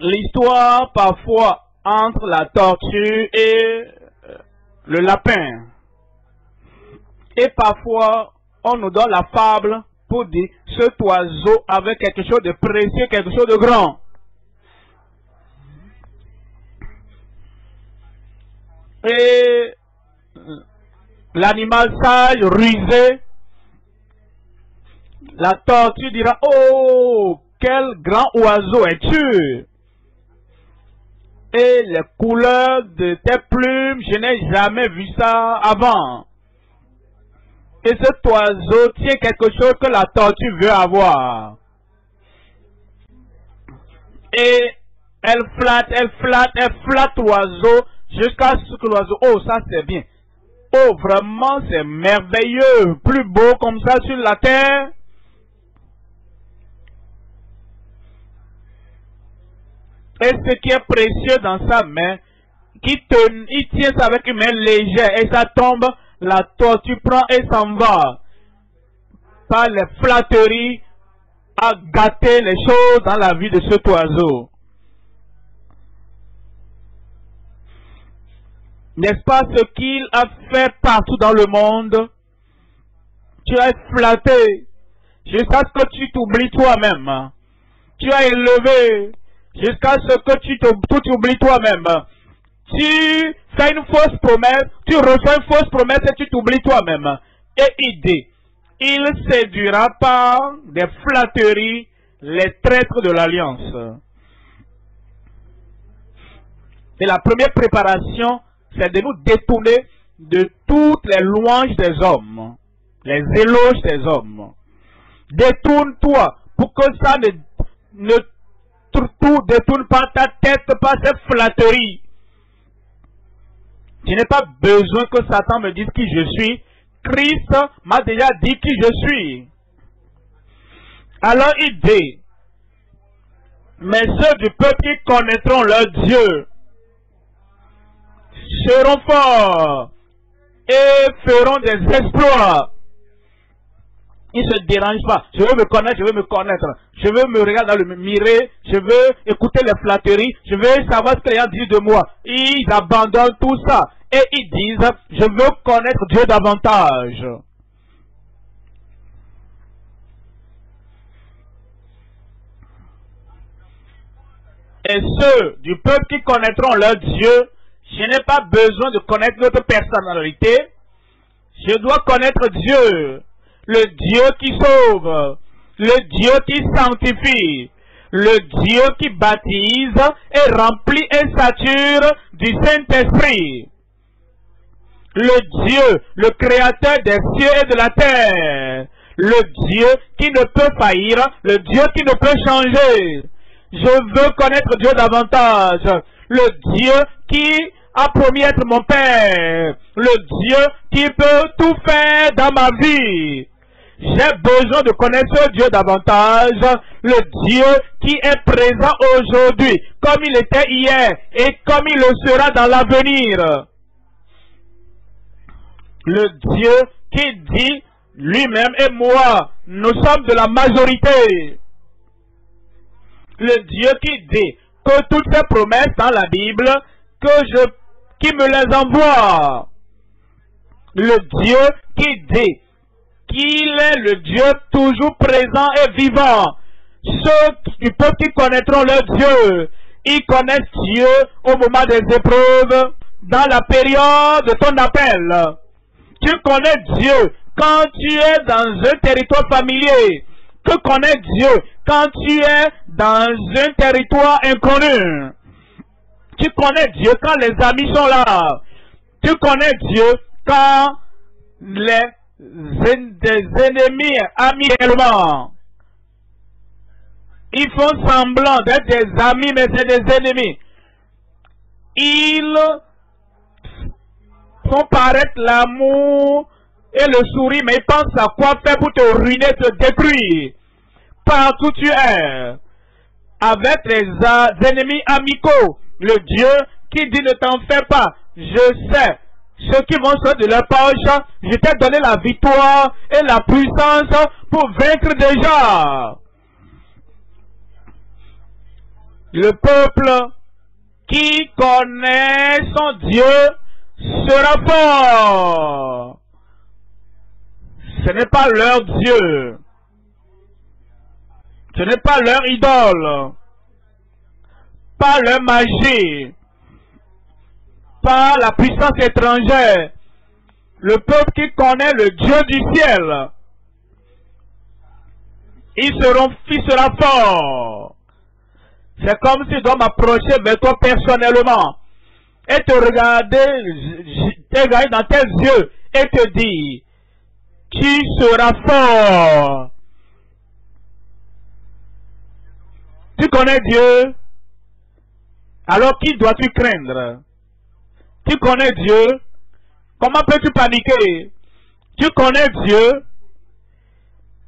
L'histoire parfois entre la tortue et le lapin. Et parfois, on nous donne la fable pour dire cet oiseau avait quelque chose de précieux, quelque chose de grand. Et l'animal sage, rusé, la tortue dira, oh, quel grand oiseau es-tu? Et les couleurs de tes plumes, je n'ai jamais vu ça avant. Et cet oiseau tient quelque chose que la tortue veut avoir. Et elle flatte l'oiseau jusqu'à ce que l'oiseau, oh ça c'est bien. Oh vraiment c'est merveilleux, plus beau comme ça sur la terre. Et ce qui est précieux dans sa main, il tient ça avec une main légère et ça tombe, la tortue prend et s'en va. Par les flatteries à gâter les choses dans la vie de cet oiseau. N'est-ce pas ce qu'il a fait partout dans le monde? Tu as flatté jusqu'à ce que tu t'oublies toi-même. Tu as élevé jusqu'à ce que tu t'oublies toi-même. Tu fais une fausse promesse, tu reçois une fausse promesse et tu t'oublies toi-même. Et il dit, il séduira par des flatteries les traîtres de l'alliance. Et la première préparation, c'est de nous détourner de toutes les louanges des hommes, les éloges des hommes. Détourne-toi pour que ça ne détourne pas ta tête par ces flatteries. Je n'ai pas besoin que Satan me dise qui je suis. Christ m'a déjà dit qui je suis. Alors il dit, mais ceux du peuple qui connaîtront leur Dieu seront forts et feront des exploits. Ils ne se dérangent pas. Je veux me connaître, je veux me connaître. Je veux me regarder dans le mirer. Je veux écouter les flatteries. Je veux savoir ce que les gens disent de moi. Ils abandonnent tout ça. Et ils disent, je veux connaître Dieu davantage. Et ceux du peuple qui connaîtront leur Dieu, je n'ai pas besoin de connaître notre personnalité. Je dois connaître Dieu. Le Dieu qui sauve, le Dieu qui sanctifie, le Dieu qui baptise et remplit et sature du Saint-Esprit. Le Dieu, le créateur des cieux et de la terre. Le Dieu qui ne peut faillir, le Dieu qui ne peut changer. Je veux connaître Dieu davantage. Le Dieu qui a promis être mon Père. Le Dieu qui peut tout faire dans ma vie. J'ai besoin de connaître ce Dieu davantage, le Dieu qui est présent aujourd'hui, comme il était hier et comme il le sera dans l'avenir. Le Dieu qui dit lui-même et moi, nous sommes de la majorité. Le Dieu qui dit que toutes ces promesses dans la Bible, qui me les envoie. Le Dieu qui dit qu'il est le Dieu toujours présent et vivant. Ceux du peuple qui connaîtront leur Dieu, ils connaissent Dieu au moment des épreuves, dans la période de ton appel. Tu connais Dieu quand tu es dans un territoire familier. Tu connais Dieu quand tu es dans un territoire inconnu. Tu connais Dieu quand les amis sont là. Tu connais Dieu quand des ennemis amicalement. Ils font semblant d'être des amis, mais c'est des ennemis. Ils font paraître l'amour et le sourire, mais ils pensent à quoi faire pour te ruiner, te détruire. Partout tu es, avec les ennemis amicaux, le Dieu qui dit ne t'en fais pas, je sais. Ceux qui vont sortir de leur poche, je t'ai donné la victoire et la puissance pour vaincre déjà. Le peuple qui connaît son Dieu sera fort. Ce n'est pas leur Dieu. Ce n'est pas leur idole. Pas leur magie. Pas la puissance étrangère. Le peuple qui connaît le Dieu du ciel, il sera fort. C'est comme si je dois m'approcher vers toi personnellement et te regarder dans tes yeux et te dire, tu seras fort. Tu connais Dieu, alors qui dois-tu craindre? Tu connais Dieu, comment peux-tu paniquer? Tu connais Dieu,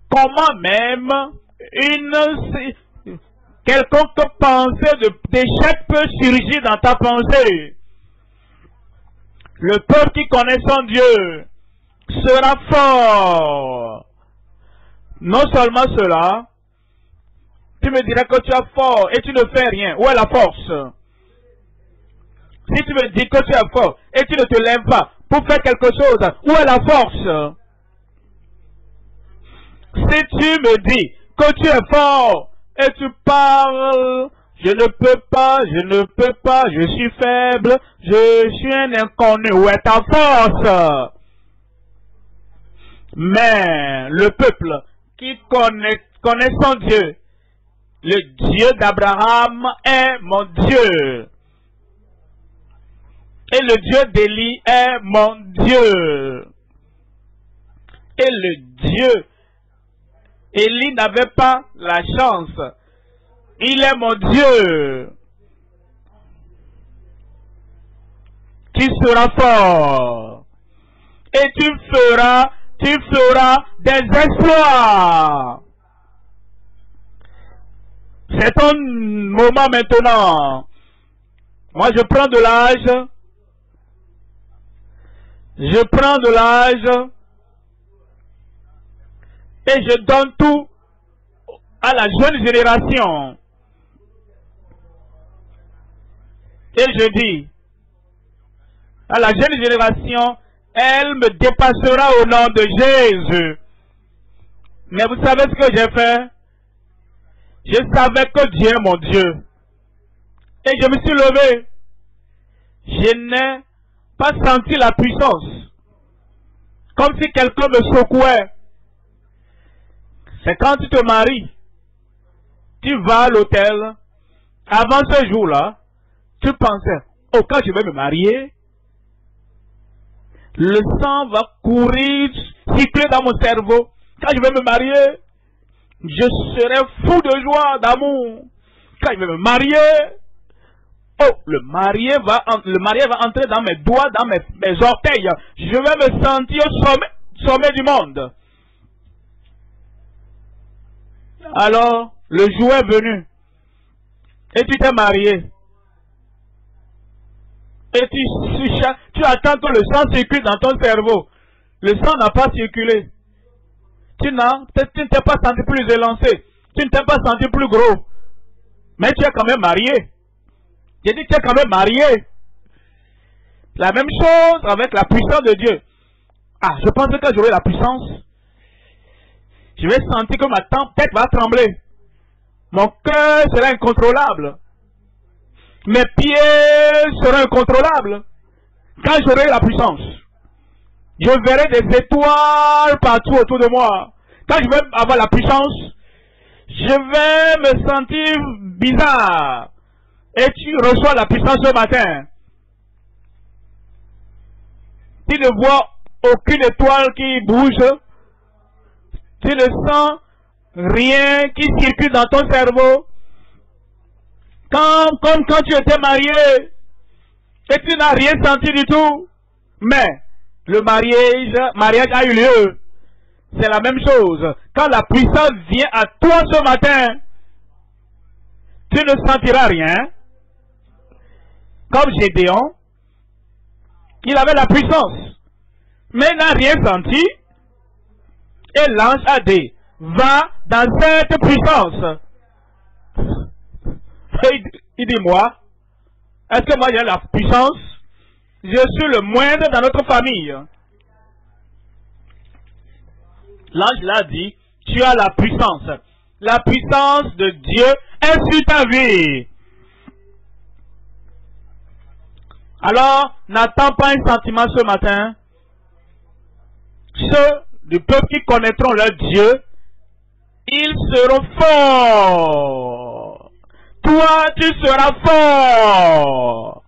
comment même quelconque pensée d'échec peut surgir dans ta pensée. Le peuple qui connaît son Dieu sera fort. Non seulement cela, tu me dirais que tu es fort et tu ne fais rien. Où est la force? Si tu me dis que tu es fort et tu ne te lèves pas pour faire quelque chose, où est la force? Si tu me dis que tu es fort et tu parles, je ne peux pas, je suis faible, je suis un inconnu, où est ta force? Mais le peuple qui connaît son Dieu, le Dieu d'Abraham est mon Dieu. Et le Dieu d'Élie est mon Dieu. Et le Dieu, Élie n'avait pas la chance. Il est mon Dieu. Tu seras fort. Et tu feras des exploits. C'est ton moment maintenant. Moi, je prends de l'âge. Je prends de l'âge et je donne tout à la jeune génération. Et je dis à la jeune génération, elle me dépassera au nom de Jésus. Mais vous savez ce que j'ai fait? Je savais que Dieu est mon Dieu. Et je me suis levé. Je n'ai pas senti la puissance. Comme si quelqu'un me secouait. C'est quand tu te maries tu vas à l'hôtel, avant ce jour-là, tu pensais, oh, quand je vais me marier, le sang va courir, cycler dans mon cerveau. Quand je vais me marier, je serai fou de joie, d'amour. Quand je vais me marier, oh, le marié va entrer dans mes doigts, dans mes orteils. Je vais me sentir au sommet du monde. Alors, le jour est venu. Et tu t'es marié. Et tu attends que le sang circule dans ton cerveau. Le sang n'a pas circulé. Tu ne t'es pas senti plus élancé. Tu ne t'es pas senti plus gros. Mais tu es quand même marié. J'ai dit que tu es quand même marié. La même chose avec la puissance de Dieu. Ah, je pense que j'aurai la puissance. Je vais sentir que ma tête va trembler. Mon cœur sera incontrôlable. Mes pieds seront incontrôlables. Quand j'aurai la puissance, je verrai des étoiles partout autour de moi. Quand je vais avoir la puissance, je vais me sentir bizarre. Et tu reçois la puissance ce matin. Tu ne vois aucune étoile qui bouge. Tu ne sens rien qui circule dans ton cerveau. Comme quand tu étais marié et tu n'as rien senti du tout. Mais le mariage a eu lieu. C'est la même chose. Quand la puissance vient à toi ce matin, tu ne sentiras rien. Comme Gédéon, il avait la puissance, mais il n'a rien senti. Et l'ange a dit, va dans cette puissance. Il dit, moi, est-ce que moi j'ai la puissance? Je suis le moindre dans notre famille. L'ange l'a dit, tu as la puissance. La puissance de Dieu est sur ta vie. Alors, n'attends pas un sentiment ce matin. Ceux du peuple qui connaîtront leur Dieu, ils seront forts. Toi, tu seras fort.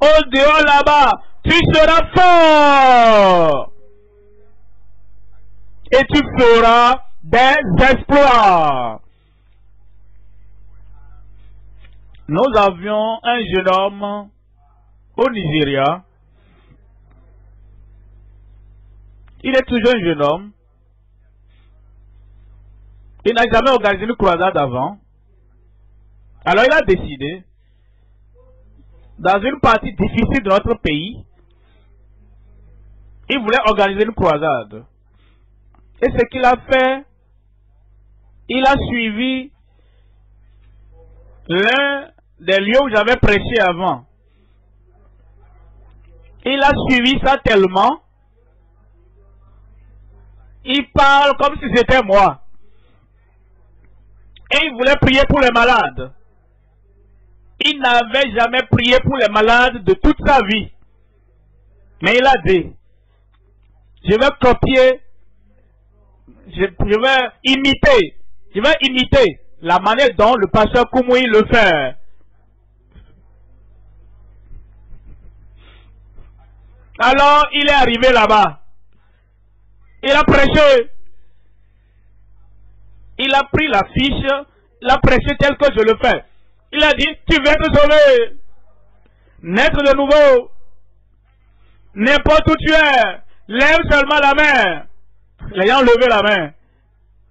Au dehors là-bas, tu seras fort. Et tu feras des exploits. Nous avions un jeune homme au Nigeria. Il est toujours un jeune homme. Il n'a jamais organisé une croisade avant. Alors il a décidé, dans une partie difficile de notre pays, il voulait organiser une croisade. Et ce qu'il a fait, il a suivi l'un des lieux où j'avais prêché avant. Il a suivi ça tellement, il parle comme si c'était moi. Et il voulait prier pour les malades. Il n'avait jamais prié pour les malades de toute sa vie. Mais il a dit, je vais copier, je vais imiter la manière dont le pasteur Koumoui le fait. Alors, il est arrivé là-bas. Il a prêché. Il a pris la fiche, il a prêché tel que je le fais. Il a dit, tu viens te sauver, naître de nouveau, n'importe où tu es, lève seulement la main. Les gens ont levé la main.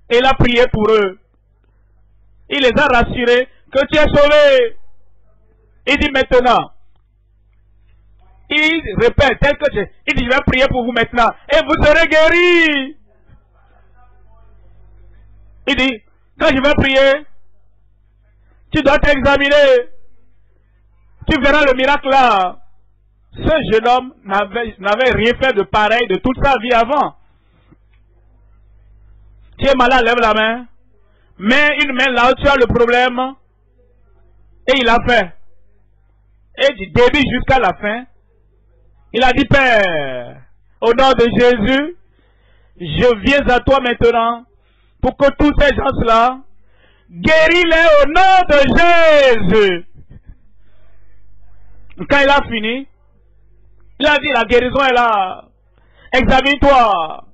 Et il a prié pour eux. Il les a rassurés que tu es sauvé. Il dit maintenant, il répète tel que il dit, je vais prier pour vous maintenant et vous serez guéris. Il dit, quand je vais prier, tu dois t'examiner. Tu verras le miracle là. Ce jeune homme n'avait rien fait de pareil de toute sa vie avant. Tu es malade, lève la main. Mets une main là où tu as le problème. Et il a fait. Et du début jusqu'à la fin, il a dit, Père, au nom de Jésus, je viens à toi maintenant pour que tous ces gens-là Guéris-les au nom de Jésus. Quand il a fini, il a dit la guérison est là. Examine-toi.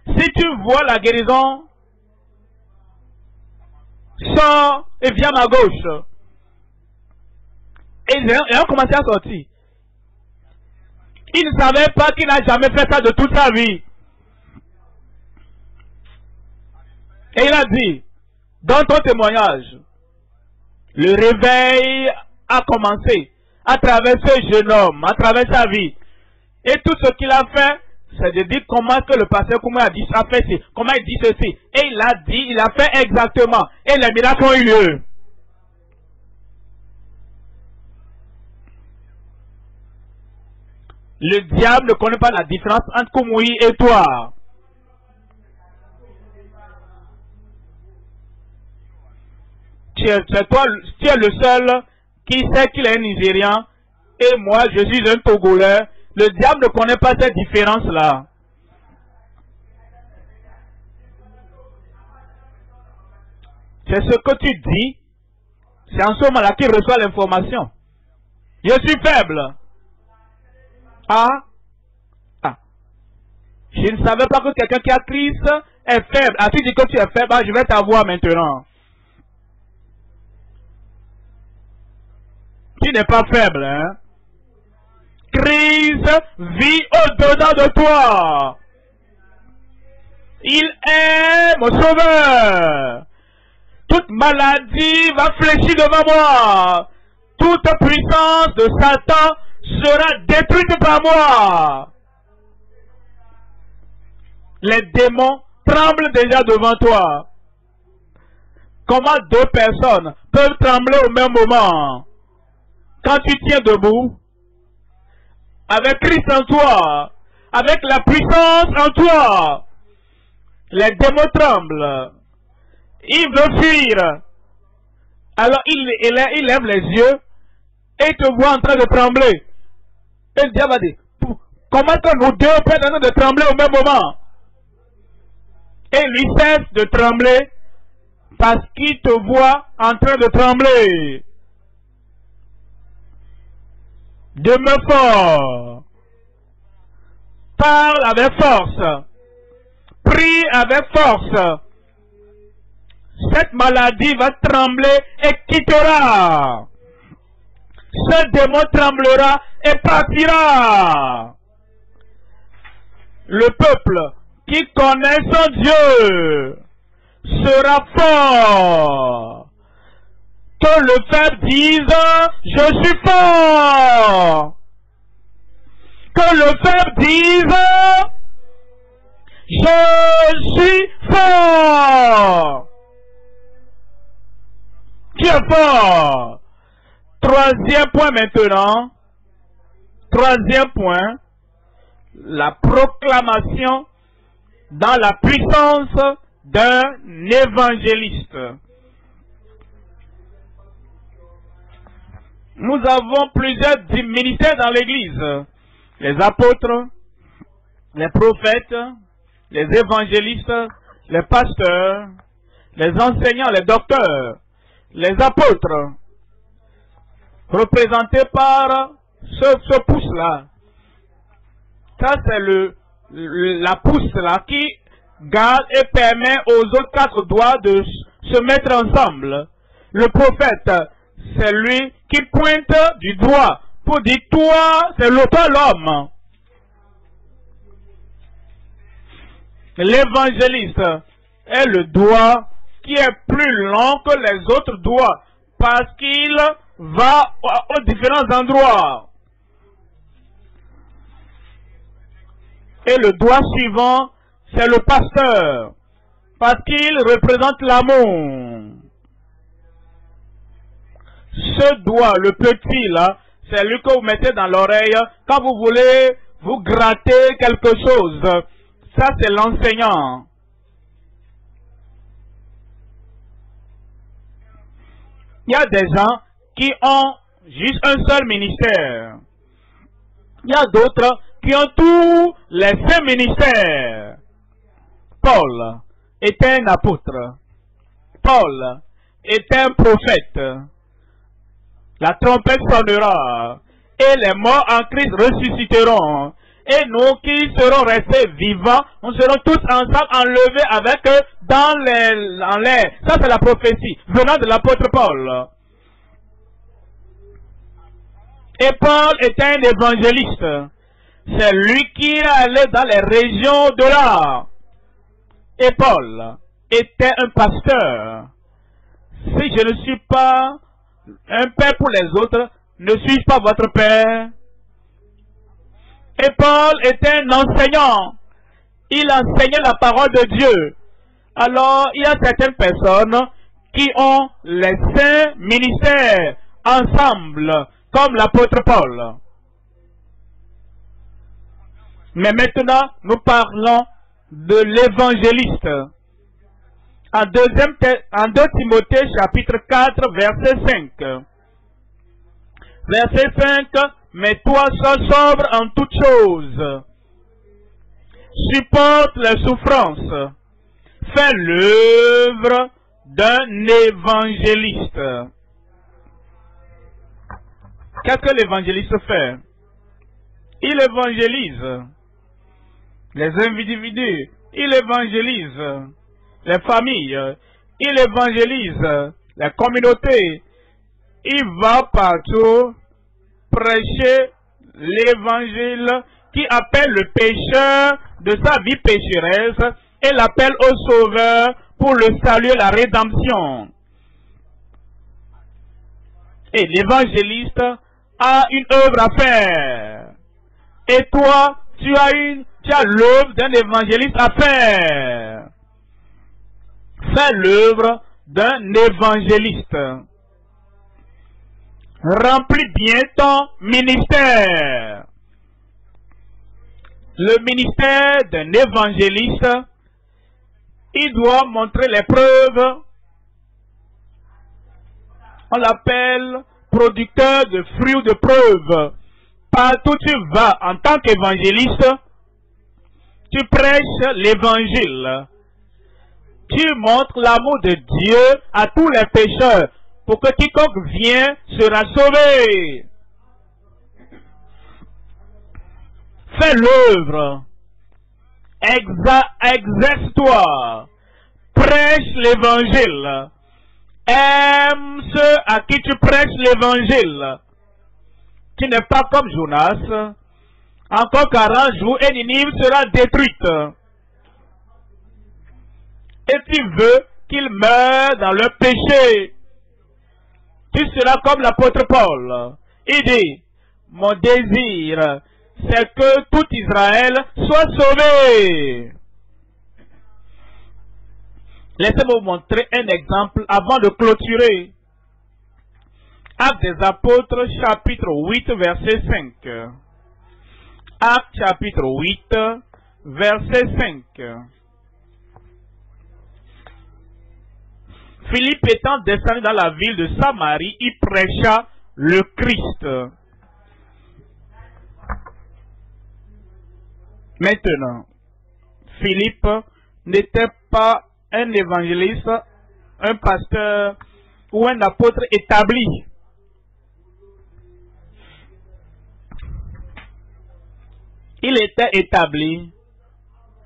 Si tu vois la guérison, sors et viens à ma gauche. Et ils ont commencé à sortir. Il ne savait pas qu'il n'a jamais fait ça de toute sa vie. Et il a dit, dans ton témoignage, le réveil a commencé à travers ce jeune homme, à travers sa vie. Et tout ce qu'il a fait, c'est de dire comment que le pasteur Koumé a dit ça, comment il dit ceci. Et il a dit, il a fait exactement. Et les miracles ont eu lieu. Le diable ne connaît pas la différence entre Koumoui et toi. Tu es le seul qui sait qu'il est un Nigérian et moi je suis un Togolais. Le diable ne connaît pas cette différence-là. C'est ce que tu dis. C'est en ce moment-là qu'il reçoit l'information. Je suis faible. Je ne savais pas que quelqu'un qui a Christ est faible. Tu dis que tu es faible, je vais t'avoir maintenant. Tu n'es pas faible, hein? Christ vit au-dedans de toi. Il est mon sauveur. Toute maladie va fléchir devant moi. Toute puissance de Satan sera détruite par moi. Les démons tremblent déjà devant toi. Comment deux personnes peuvent trembler au même moment? Quand tu tiens debout, avec Christ en toi, avec la puissance en toi, les démons tremblent. Ils veulent fuir. Alors il lève les yeux et te voit en train de trembler. Et le diable va dire, comment que nous deux peuvent être en train de trembler au même moment? Et lui cesse de trembler parce qu'il te voit en train de trembler. Demeure fort. Parle avec force. Prie avec force. Cette maladie va trembler et quittera. Ce démon tremblera et partira. Le peuple qui connaît son Dieu sera fort. Que le faible dise, je suis fort. Que le faible dise, je suis fort. Tu es fort. Troisième point maintenant. Troisième point. La proclamation dans la puissance d'un évangéliste. Nous avons plusieurs ministères dans l'Église. Les apôtres, les prophètes, les évangélistes, les pasteurs, les enseignants, les docteurs, les apôtres, représentés par ce pouce-là. Ça, c'est la pouce-là qui garde et permet aux autres quatre doigts de se mettre ensemble. Le prophète, c'est lui qui pointe du doigt pour dire, toi, c'est toi l'homme. L'évangéliste est le doigt qui est plus long que les autres doigts parce qu'il va aux différents endroits. Et le doigt suivant, c'est le pasteur parce qu'il représente l'amour. Ce doigt, le petit là, c'est lui que vous mettez dans l'oreille quand vous voulez vous gratter quelque chose. Ça, c'est l'enseignant. Il y a des gens qui ont juste un seul ministère. Il y a d'autres qui ont tous les 5 ministères. Paul était un apôtre. Paul est un prophète. La trompette sonnera et les morts en Christ ressusciteront. Et nous qui serons restés vivants, nous serons tous ensemble enlevés avec eux dans l'air. Ça c'est la prophétie venant de l'apôtre Paul. Et Paul était un évangéliste. C'est lui qui est allé dans les régions de là. Et Paul était un pasteur. Si je ne suis pas un père pour les autres, ne suis-je pas votre père? Et Paul était un enseignant. Il enseignait la parole de Dieu. Alors, il y a certaines personnes qui ont les saints ministères ensemble, comme l'apôtre Paul. Mais maintenant, nous parlons de l'évangéliste. En 2 Timothée chapitre 4, verset 5. Verset 5, mais toi sois sobre en toutes choses. Supporte les souffrances. Fais l'œuvre d'un évangéliste. Qu'est-ce que l'évangéliste fait? Il évangélise les individus, il évangélise les familles, il évangélise les communautés. Il va partout prêcher l'évangile qui appelle le pécheur de sa vie pécheresse et l'appelle au sauveur pour le salut et la rédemption. Et l'évangéliste a une œuvre à faire. Et toi, tu as l'œuvre d'un évangéliste à faire. Fais l'œuvre d'un évangéliste. Remplis bien ton ministère. Le ministère d'un évangéliste, il doit montrer les preuves. On l'appelle producteur de fruits de preuves. Partout où tu vas en tant qu'évangéliste, tu prêches l'évangile. Tu montres l'amour de Dieu à tous les pécheurs pour que quiconque vient sera sauvé. Fais l'œuvre. Exerce-toi. Prêche l'évangile. Aime ceux à qui tu prêches l'évangile. Tu n'es pas comme Jonas. Encore 40 jours et Ninive sera détruite. Et tu veux qu'ils meurent dans leur péché. Tu seras comme l'apôtre Paul. Il dit, mon désir, c'est que tout Israël soit sauvé. Laissez-moi vous montrer un exemple avant de clôturer. Actes des Apôtres, chapitre 8, verset 5. Actes, chapitre 8, verset 5. Philippe étant descendu dans la ville de Samarie, il prêcha le Christ. Maintenant, Philippe n'était pas un évangéliste, un pasteur ou un apôtre établi. Il était établi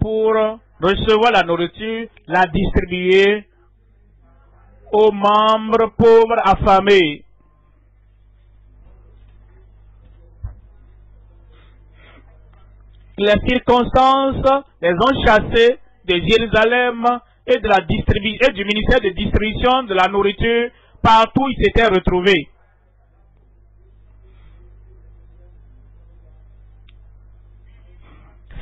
pour recevoir la nourriture, la distribuer aux membres pauvres affamés. Les circonstances les ont chassés de Jérusalem et de la distribution et du ministère de distribution de la nourriture partout où ils s'étaient retrouvés.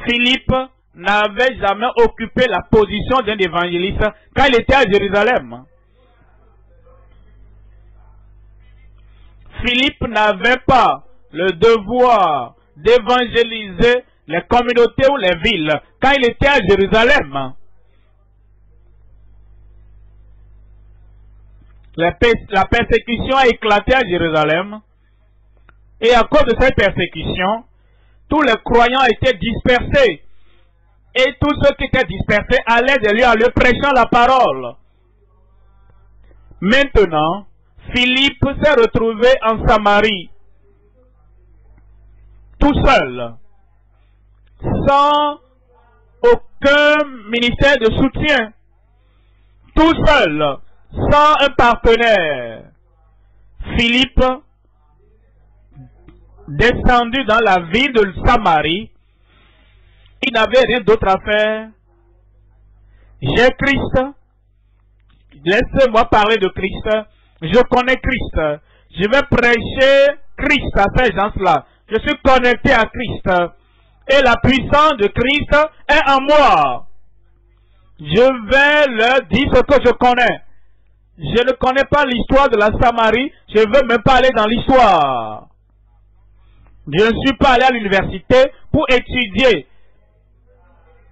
Philippe n'avait jamais occupé la position d'un évangéliste quand il était à Jérusalem. Philippe n'avait pas le devoir d'évangéliser les communautés ou les villes quand il était à Jérusalem. La persécution a éclaté à Jérusalem et à cause de cette persécution, tous les croyants étaient dispersés et tous ceux qui étaient dispersés allaient de lieu en lieu prêchant la parole. Maintenant, Philippe s'est retrouvé en Samarie, tout seul, sans aucun ministère de soutien, tout seul, sans un partenaire. Philippe, descendu dans la ville de Samarie, il n'avait rien d'autre à faire. J'ai Christ, laissez-moi parler de Christ, je connais Christ, je vais prêcher Christ à ces gens-là, je suis connecté à Christ, et la puissance de Christ est en moi. Je vais leur dire ce que je connais. Je ne connais pas l'histoire de la Samarie, je ne veux même pas aller dans l'histoire. Je ne suis pas allé à l'université pour étudier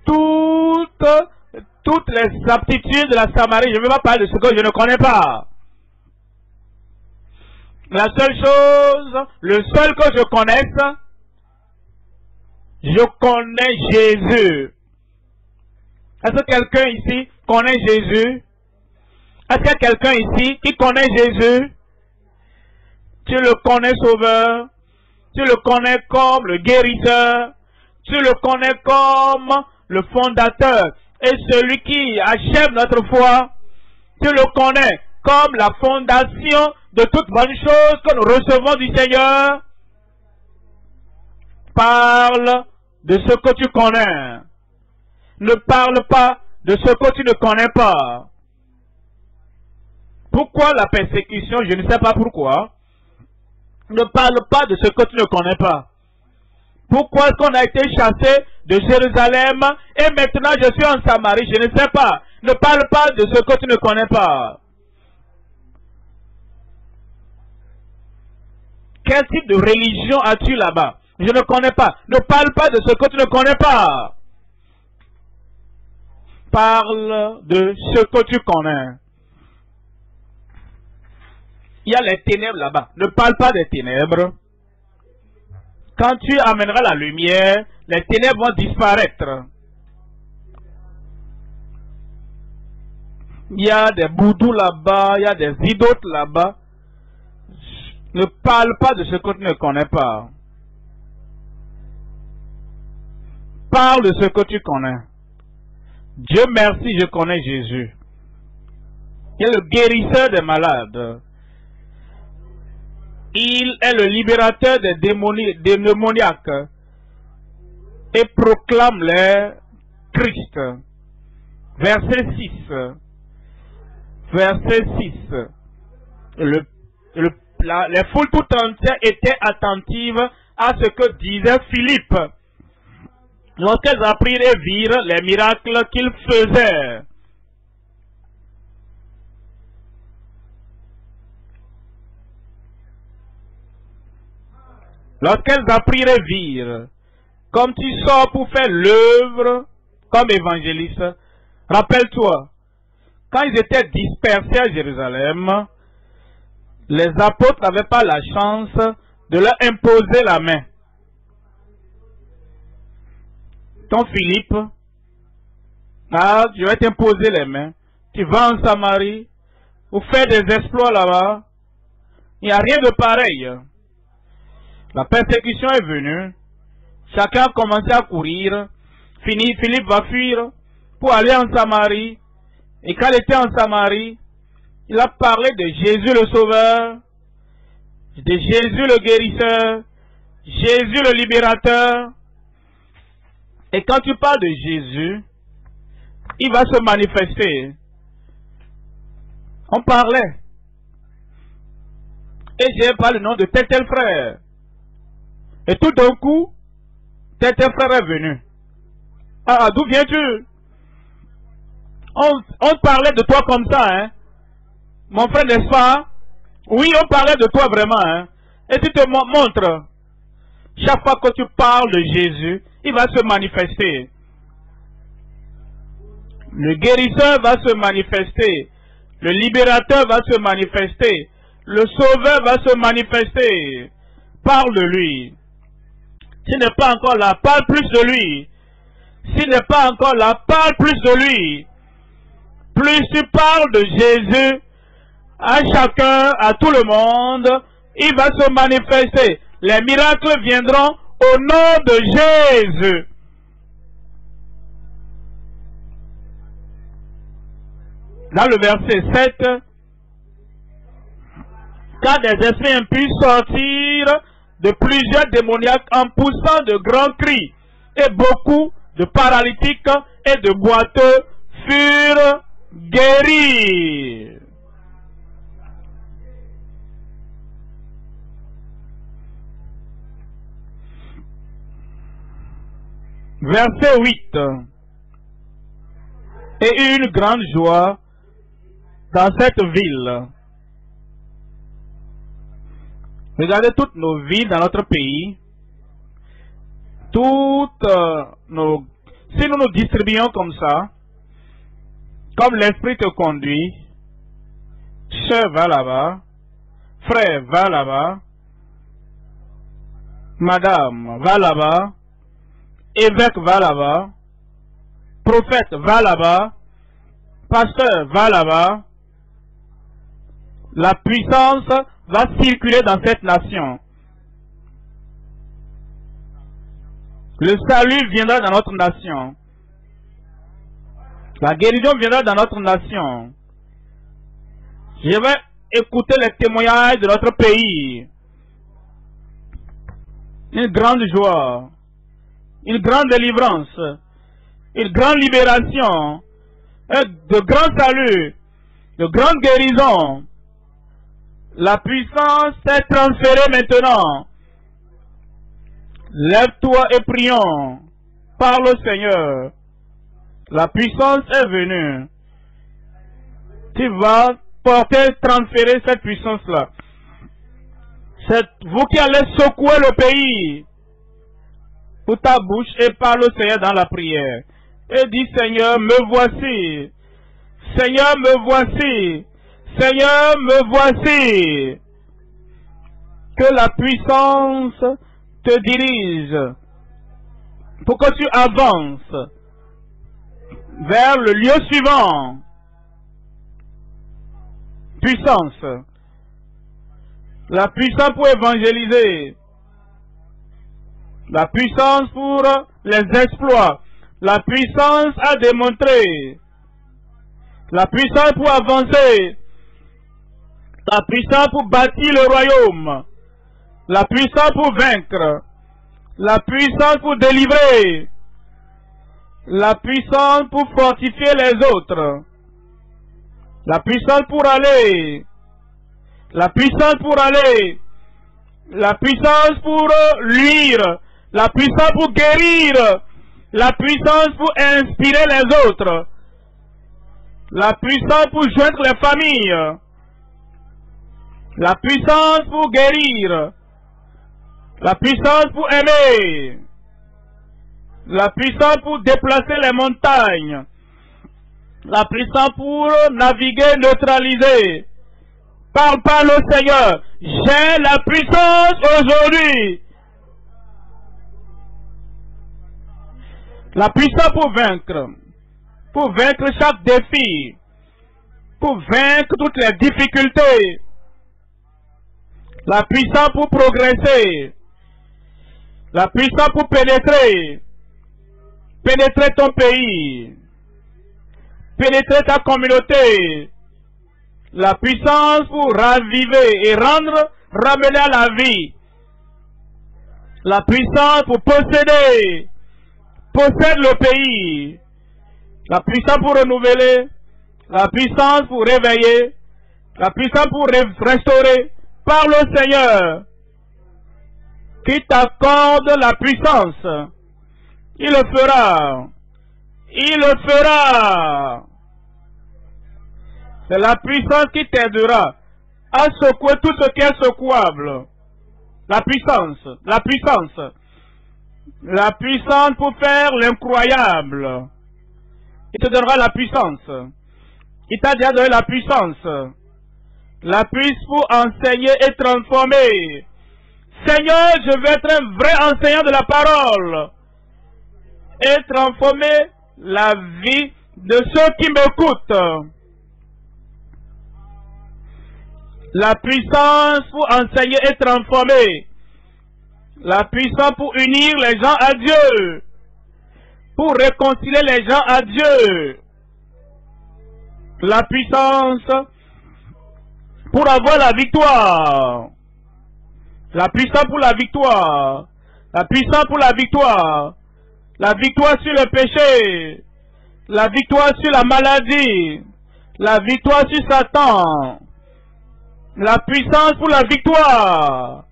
toutes les aptitudes de la Samarie. Je ne veux pas parler de ce que je ne connais pas. La seule chose, le seul que je connaisse, je connais Jésus. Est-ce que quelqu'un ici connaît Jésus? Est-ce qu'il y a quelqu'un ici qui connaît Jésus? Tu le connais sauveur, tu le connais comme le guérisseur, tu le connais comme le fondateur et celui qui achève notre foi. Tu le connais comme la fondation de toute bonne chose que nous recevons du Seigneur. Parle de ce que tu connais. Ne parle pas de ce que tu ne connais pas. Pourquoi la persécution? Je ne sais pas pourquoi. Ne parle pas de ce que tu ne connais pas. Pourquoi est-ce qu'on a été chassé de Jérusalem et maintenant je suis en Samarie? Je ne sais pas. Ne parle pas de ce que tu ne connais pas. Quel type de religion as-tu là-bas? Je ne connais pas. Ne parle pas de ce que tu ne connais pas. Parle de ce que tu connais. Il y a les ténèbres là-bas. Ne parle pas des ténèbres. Quand tu amèneras la lumière, les ténèbres vont disparaître. Il y a des boudous là-bas, il y a des idoles là-bas. Ne parle pas de ce que tu ne connais pas. Parle de ce que tu connais. Dieu merci, je connais Jésus. Il est le guérisseur des malades. Il est le libérateur des démoniaques et proclame les Christ. Verset 6. Verset 6. Les foules tout entières étaient attentives à ce que disait Philippe lorsqu'elles apprirent et virent les miracles qu'il faisait. Lorsqu'elles apprirent et virent, comme tu sors pour faire l'œuvre comme évangéliste, rappelle-toi, quand ils étaient dispersés à Jérusalem, les apôtres n'avaient pas la chance de leur imposer la main. Ton Philippe, je vais t'imposer les mains. Tu vas en Samarie, ou faire des exploits là-bas. Il n'y a rien de pareil. La persécution est venue. Chacun a commencé à courir. Philippe va fuir pour aller en Samarie. Et quand il était en Samarie, il a parlé de Jésus le Sauveur, de Jésus le guérisseur, Jésus le libérateur. Et quand tu parles de Jésus, il va se manifester. On parlait. Et j'ai pas le nom de tel frère. Et tout d'un coup, tel frère est venu. Ah, d'où viens-tu? On parlait de toi comme ça, hein. Mon frère, n'est-ce pas? Oui, on parlait de toi vraiment, hein. Et tu te montres. Chaque fois que tu parles de Jésus, il va se manifester. Le guérisseur va se manifester. Le libérateur va se manifester. Le sauveur va se manifester. Parle de lui. S'il n'est pas encore là, parle plus de lui. S'il n'est pas encore là, parle plus de lui. Plus tu parles de Jésus, à chacun, à tout le monde, il va se manifester. Les miracles viendront au nom de Jésus. Dans le verset 7, quand des esprits impurs sortirent de plusieurs démoniaques en poussant de grands cris, et beaucoup de paralytiques et de boiteux furent guéris. Verset 8. Et une grande joie dans cette ville. Regardez toutes nos villes dans notre pays. Toutes nos... Si nous nous distribuons comme ça, comme l'Esprit te conduit, chef va là-bas, frère va là-bas, madame va là-bas, évêque va là-bas, prophète va là-bas, pasteur va là-bas, la puissance va circuler dans cette nation. Le salut viendra dans notre nation. La guérison viendra dans notre nation. Je vais écouter les témoignages de notre pays. Une grande joie, une grande délivrance, une grande libération, de grands saluts, de grandes guérisons. La puissance est transférée maintenant. Lève-toi et prions. Parle au Seigneur. La puissance est venue. Tu vas porter, transférer cette puissance-là. C'est vous qui allez secouer le pays. Pour ta bouche et parle au Seigneur dans la prière. Et dis, Seigneur, me voici. Seigneur, me voici. Seigneur, me voici. Que la puissance te dirige pour que tu avances vers le lieu suivant. Puissance. La puissance pour évangéliser. La puissance pour les exploits. La puissance à démontrer. La puissance pour avancer. La puissance pour bâtir le royaume. La puissance pour vaincre. La puissance pour délivrer. La puissance pour fortifier les autres. La puissance pour aller. La puissance pour aller. La puissance pour luire. La puissance pour guérir. La puissance pour inspirer les autres. La puissance pour joindre les familles. La puissance pour guérir. La puissance pour aimer. La puissance pour déplacer les montagnes. La puissance pour naviguer, neutraliser. Parle au Seigneur. J'ai la puissance aujourd'hui. La puissance pour vaincre. Pour vaincre chaque défi. Pour vaincre toutes les difficultés. La puissance pour progresser. La puissance pour pénétrer. Pénétrer ton pays. Pénétrer ta communauté. La puissance pour raviver et ramener à la vie. La puissance pour posséder. Possède le pays. La puissance pour renouveler. La puissance pour réveiller. La puissance pour restaurer. Parle au Seigneur. Qui t'accorde la puissance. Il le fera. Il le fera. C'est la puissance qui t'aidera à secouer tout ce qui est secouable. La puissance. La puissance. La puissance pour faire l'incroyable. Il te donnera la puissance. Il t'a déjà donné la puissance. La puissance pour enseigner et transformer. Seigneur, je veux être un vrai enseignant de la parole. Et transformer la vie de ceux qui m'écoutent. La puissance pour enseigner et transformer. La puissance pour unir les gens à Dieu. Pour réconcilier les gens à Dieu. La puissance pour avoir la victoire. La puissance pour la victoire. La puissance pour la victoire. La victoire sur le péché. La victoire sur la maladie. La victoire sur Satan. La puissance pour la victoire.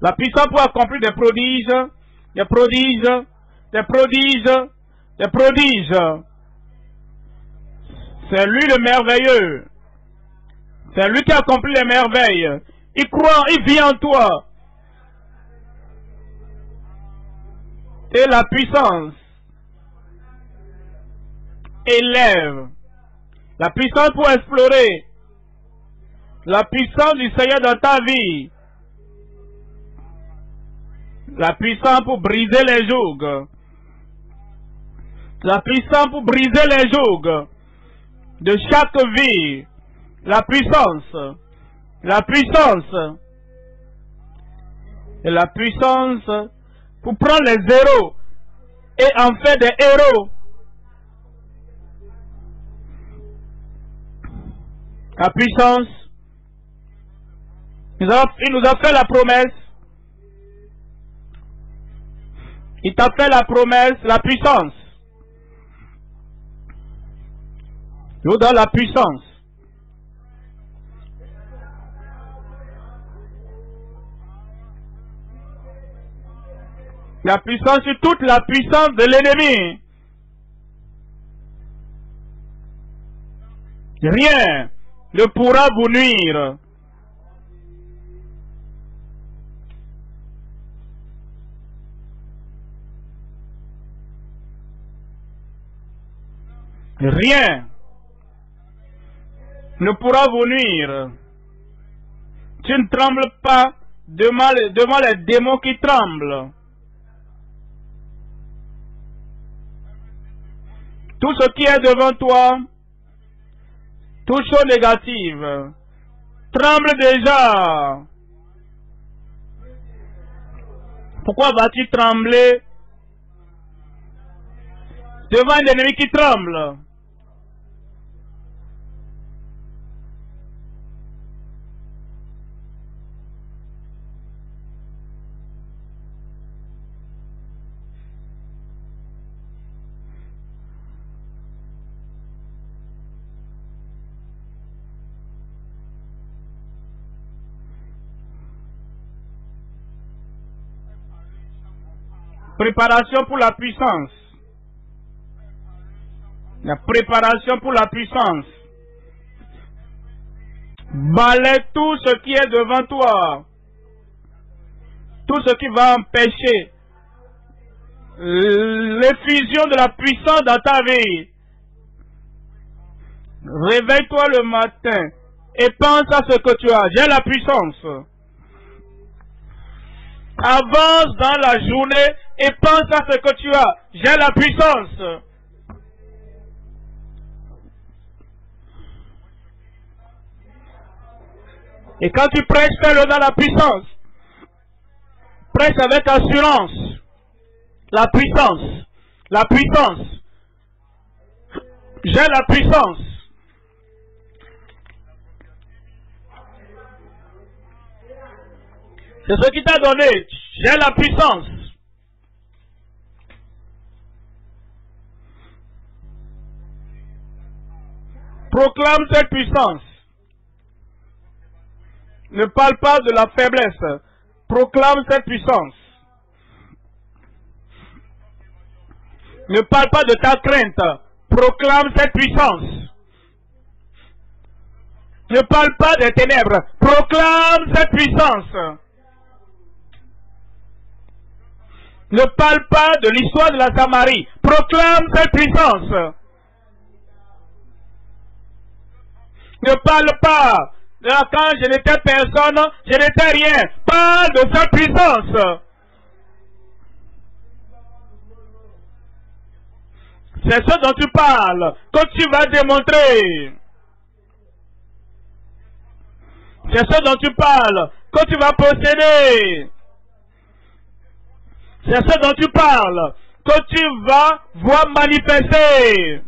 La puissance pour accomplir des prodiges. Des prodiges. Des prodiges. Des prodiges. C'est lui le merveilleux. C'est lui qui accomplit les merveilles. Il croit, il vit en toi. Et la puissance élève. La puissance pour explorer. La puissance du Seigneur dans ta vie. La puissance pour briser les jougs. La puissance pour briser les jougs de chaque vie. La puissance. La puissance. Et la puissance pour prendre les héros et en faire des héros. La puissance. Il nous a fait la promesse. Il t'a fait la promesse, la puissance. Il nous donne la puissance. La puissance sur toute la puissance de l'ennemi. Rien ne pourra vous nuire. Rien ne pourra vous nuire. Tu ne trembles pas devant les démons qui tremblent. Tout ce qui est devant toi, toute chose négative, tremble déjà. Pourquoi vas-tu trembler devant un ennemi qui tremble? Préparation pour la puissance. La préparation pour la puissance. Balaie tout ce qui est devant toi. Tout ce qui va empêcher l'effusion de la puissance dans ta vie. Réveille-toi le matin et pense à ce que tu as. J'ai la puissance. Avance dans la journée et pense à ce que tu as. J'ai la puissance. Et quand tu prêches, fais-le dans la puissance. Prêche avec assurance. La puissance. La puissance. J'ai la puissance. C'est ce qui t'a donné. J'ai la puissance. Proclame cette puissance. Ne parle pas de la faiblesse. Proclame cette puissance. Ne parle pas de ta crainte. Proclame cette puissance. Ne parle pas des ténèbres. Proclame cette puissance. Ne parle pas de l'histoire de la Samarie. Proclame cette puissance. Ne parle pas de quand je n'étais personne, je n'étais rien. Parle de cette puissance. C'est ce dont tu parles, que tu vas démontrer. C'est ce dont tu parles que tu vas posséder. C'est ce dont tu parles que tu vas voir manifester.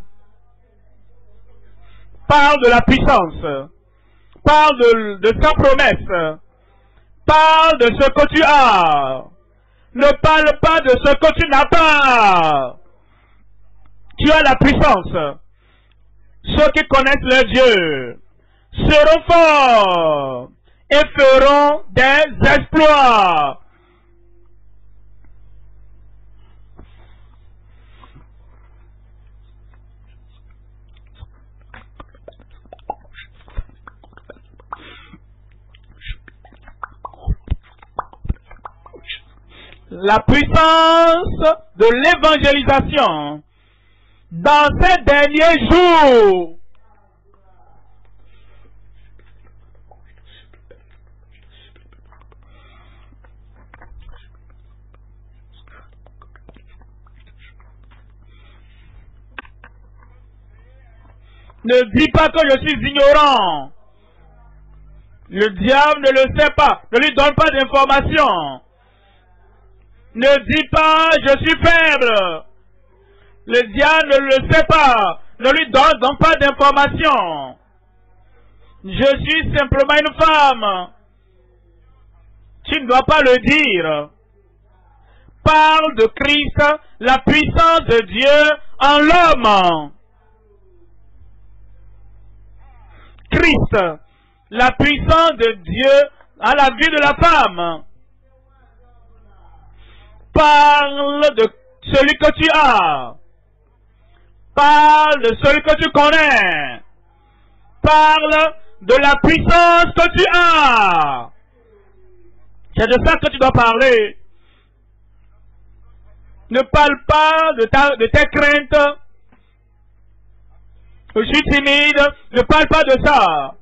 Parle de la puissance. Parle de sa promesse. Parle de ce que tu as. Ne parle pas de ce que tu n'as pas. Tu as la puissance. Ceux qui connaissent leur Dieu seront forts et feront des exploits. La puissance de l'évangélisation dans ces derniers jours. Ne dis pas que je suis ignorant. Le diable ne le sait pas. Ne lui donne pas d'informations. Ne dis pas je suis faible. Le diable ne le sait pas. Ne lui donne donc pas d'informations. Je suis simplement une femme. Tu ne dois pas le dire. Parle de Christ, la puissance de Dieu en l'homme. Christ, la puissance de Dieu à la vie de la femme. Parle de celui que tu as. Parle de celui que tu connais. Parle de la puissance que tu as. C'est de ça que tu dois parler. Ne parle pas de tes craintes. Je suis timide. Ne parle pas de ça.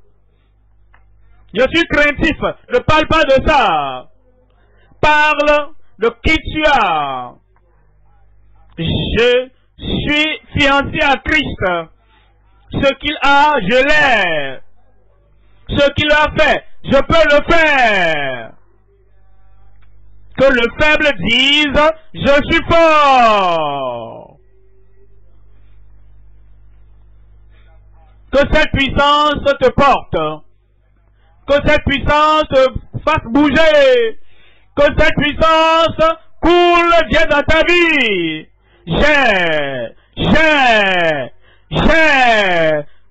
Je suis craintif. Ne parle pas de ça. Parle de qui tu as. Je suis fiancé à Christ. Ce qu'il a, je l'ai. Ce qu'il a fait, je peux le faire. Que le faible dise, je suis fort. Que cette puissance te porte. Que cette puissance te fasse bouger. Que cette puissance coule Dieu dans ta vie. Je sais,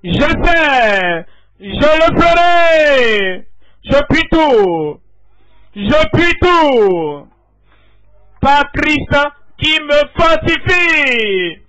je le ferai. Je puis tout. Je puis tout. Par Christ qui me fortifie.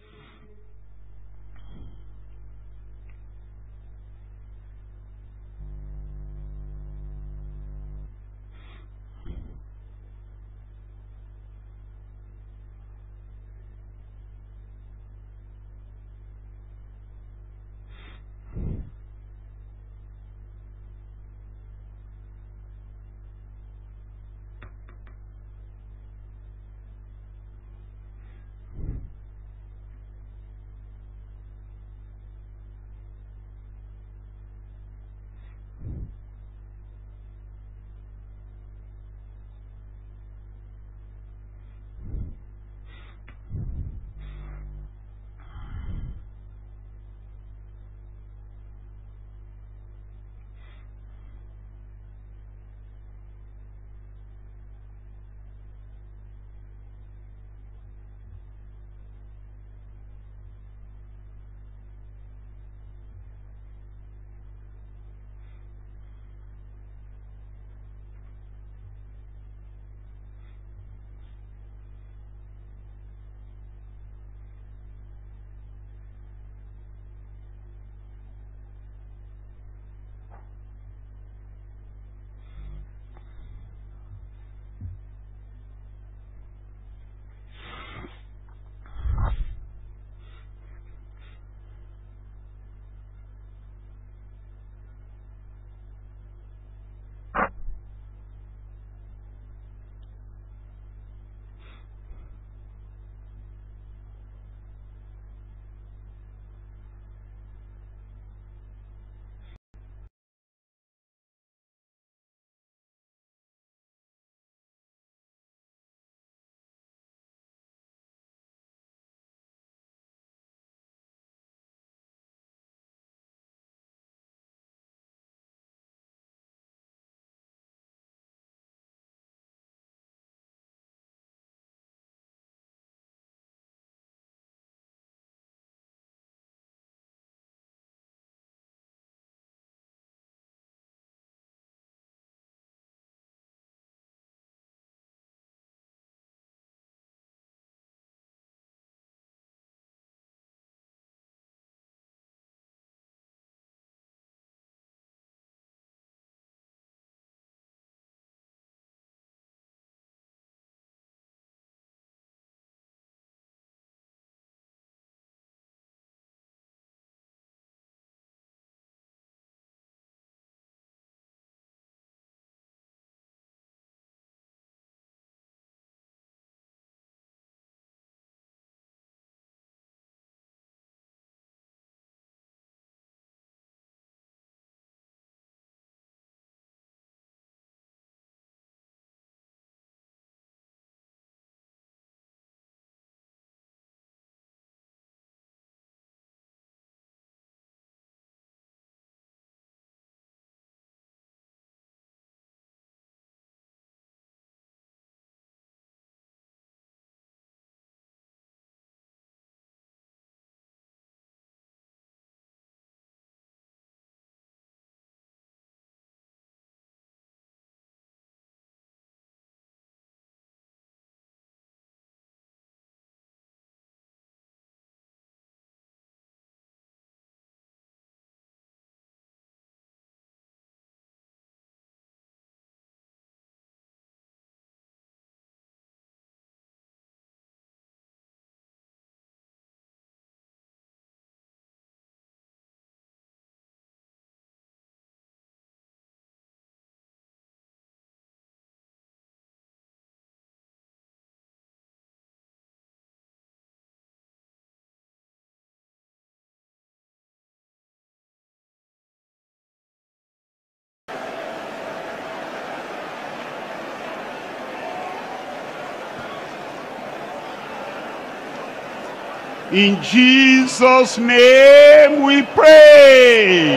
In Jesus' name we pray.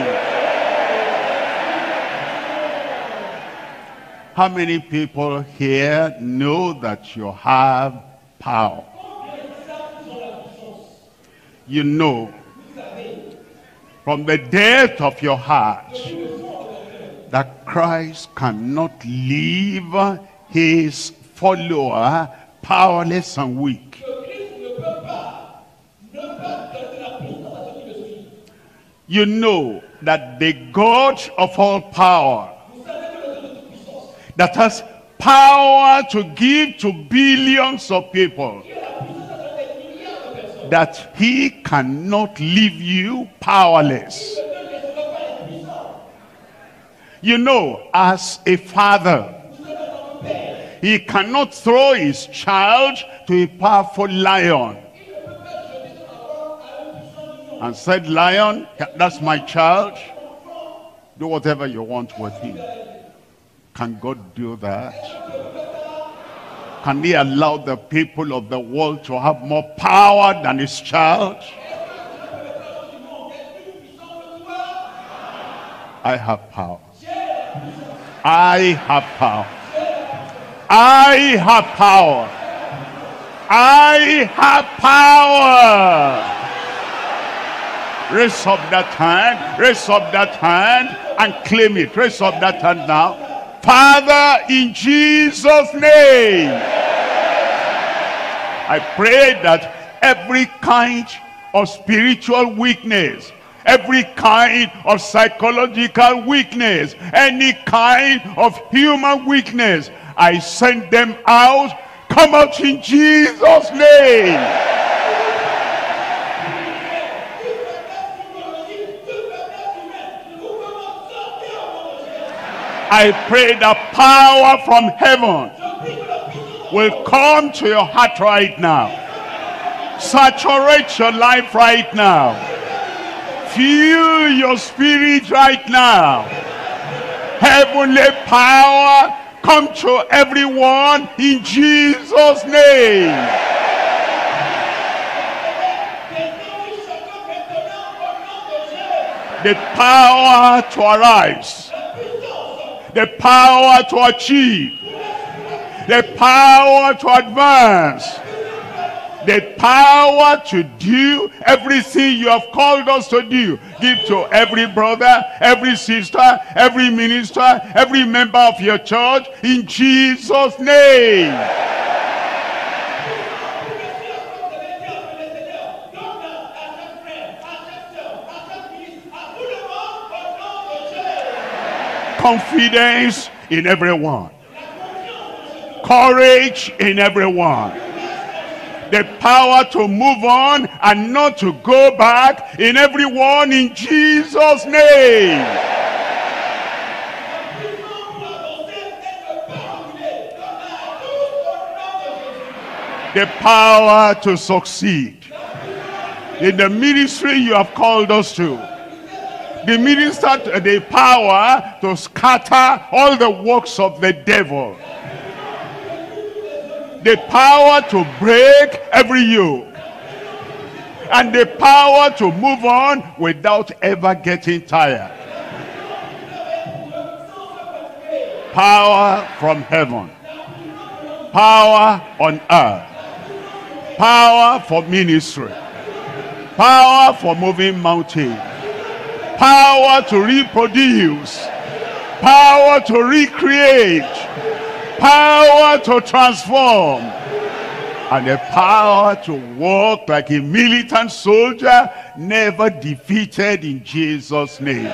How many people here know that you have power? You know from the depth of your heart that Christ cannot leave his follower powerless and weak. You know that the God of all power, that has power to give to billions of people, that he cannot leave you powerless. You know, as a father, he cannot throw his child to a powerful lion and said, "Lion, that's my child. Do whatever you want with him." Can God do that? Can he allow the people of the world to have more power than his child? I have power. I have power. I have power. I have power. Raise up that hand. Raise up that hand and claim it. Raise up that hand now. Father, in Jesus' name, I pray that every kind of spiritual weakness, every kind of psychological weakness, any kind of human weakness, I send them out. Come out in Jesus' name. I pray the power from heaven will come to your heart right now. Saturate your life right now. Fill your spirit right now. Heavenly power, come to everyone in Jesus' name. The power to arise. The power to achieve, the power to advance, the power to do everything you have called us to do. Give to every brother, every sister, every minister, every member of your church in Jesus' name. Confidence in everyone, courage in everyone, the power to move on and not to go back in everyone in Jesus' name. The power to succeed in the ministry you have called us to. The minister, the power to scatter all the works of the devil. The power to break every yoke. And the power to move on without ever getting tired. Power from heaven. Power on earth. Power for ministry. Power for moving mountains. Power to reproduce, power to recreate, power to transform, and the power to walk like a militant soldier, never defeated in Jesus' name.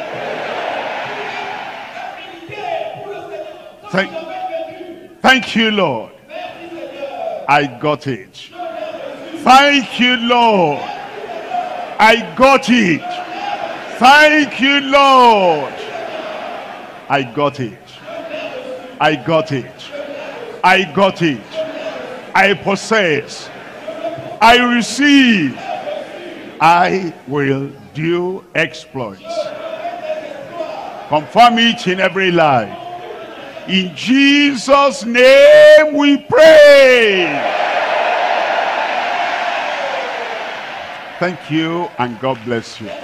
Thank you, Lord. I got it. Thank you, Lord. I got it. Thank you, Lord. I got it. I got it. I got it. I possess. I receive. I will do exploits. Confirm it in every life. In Jesus' name we pray. Thank you and God bless you.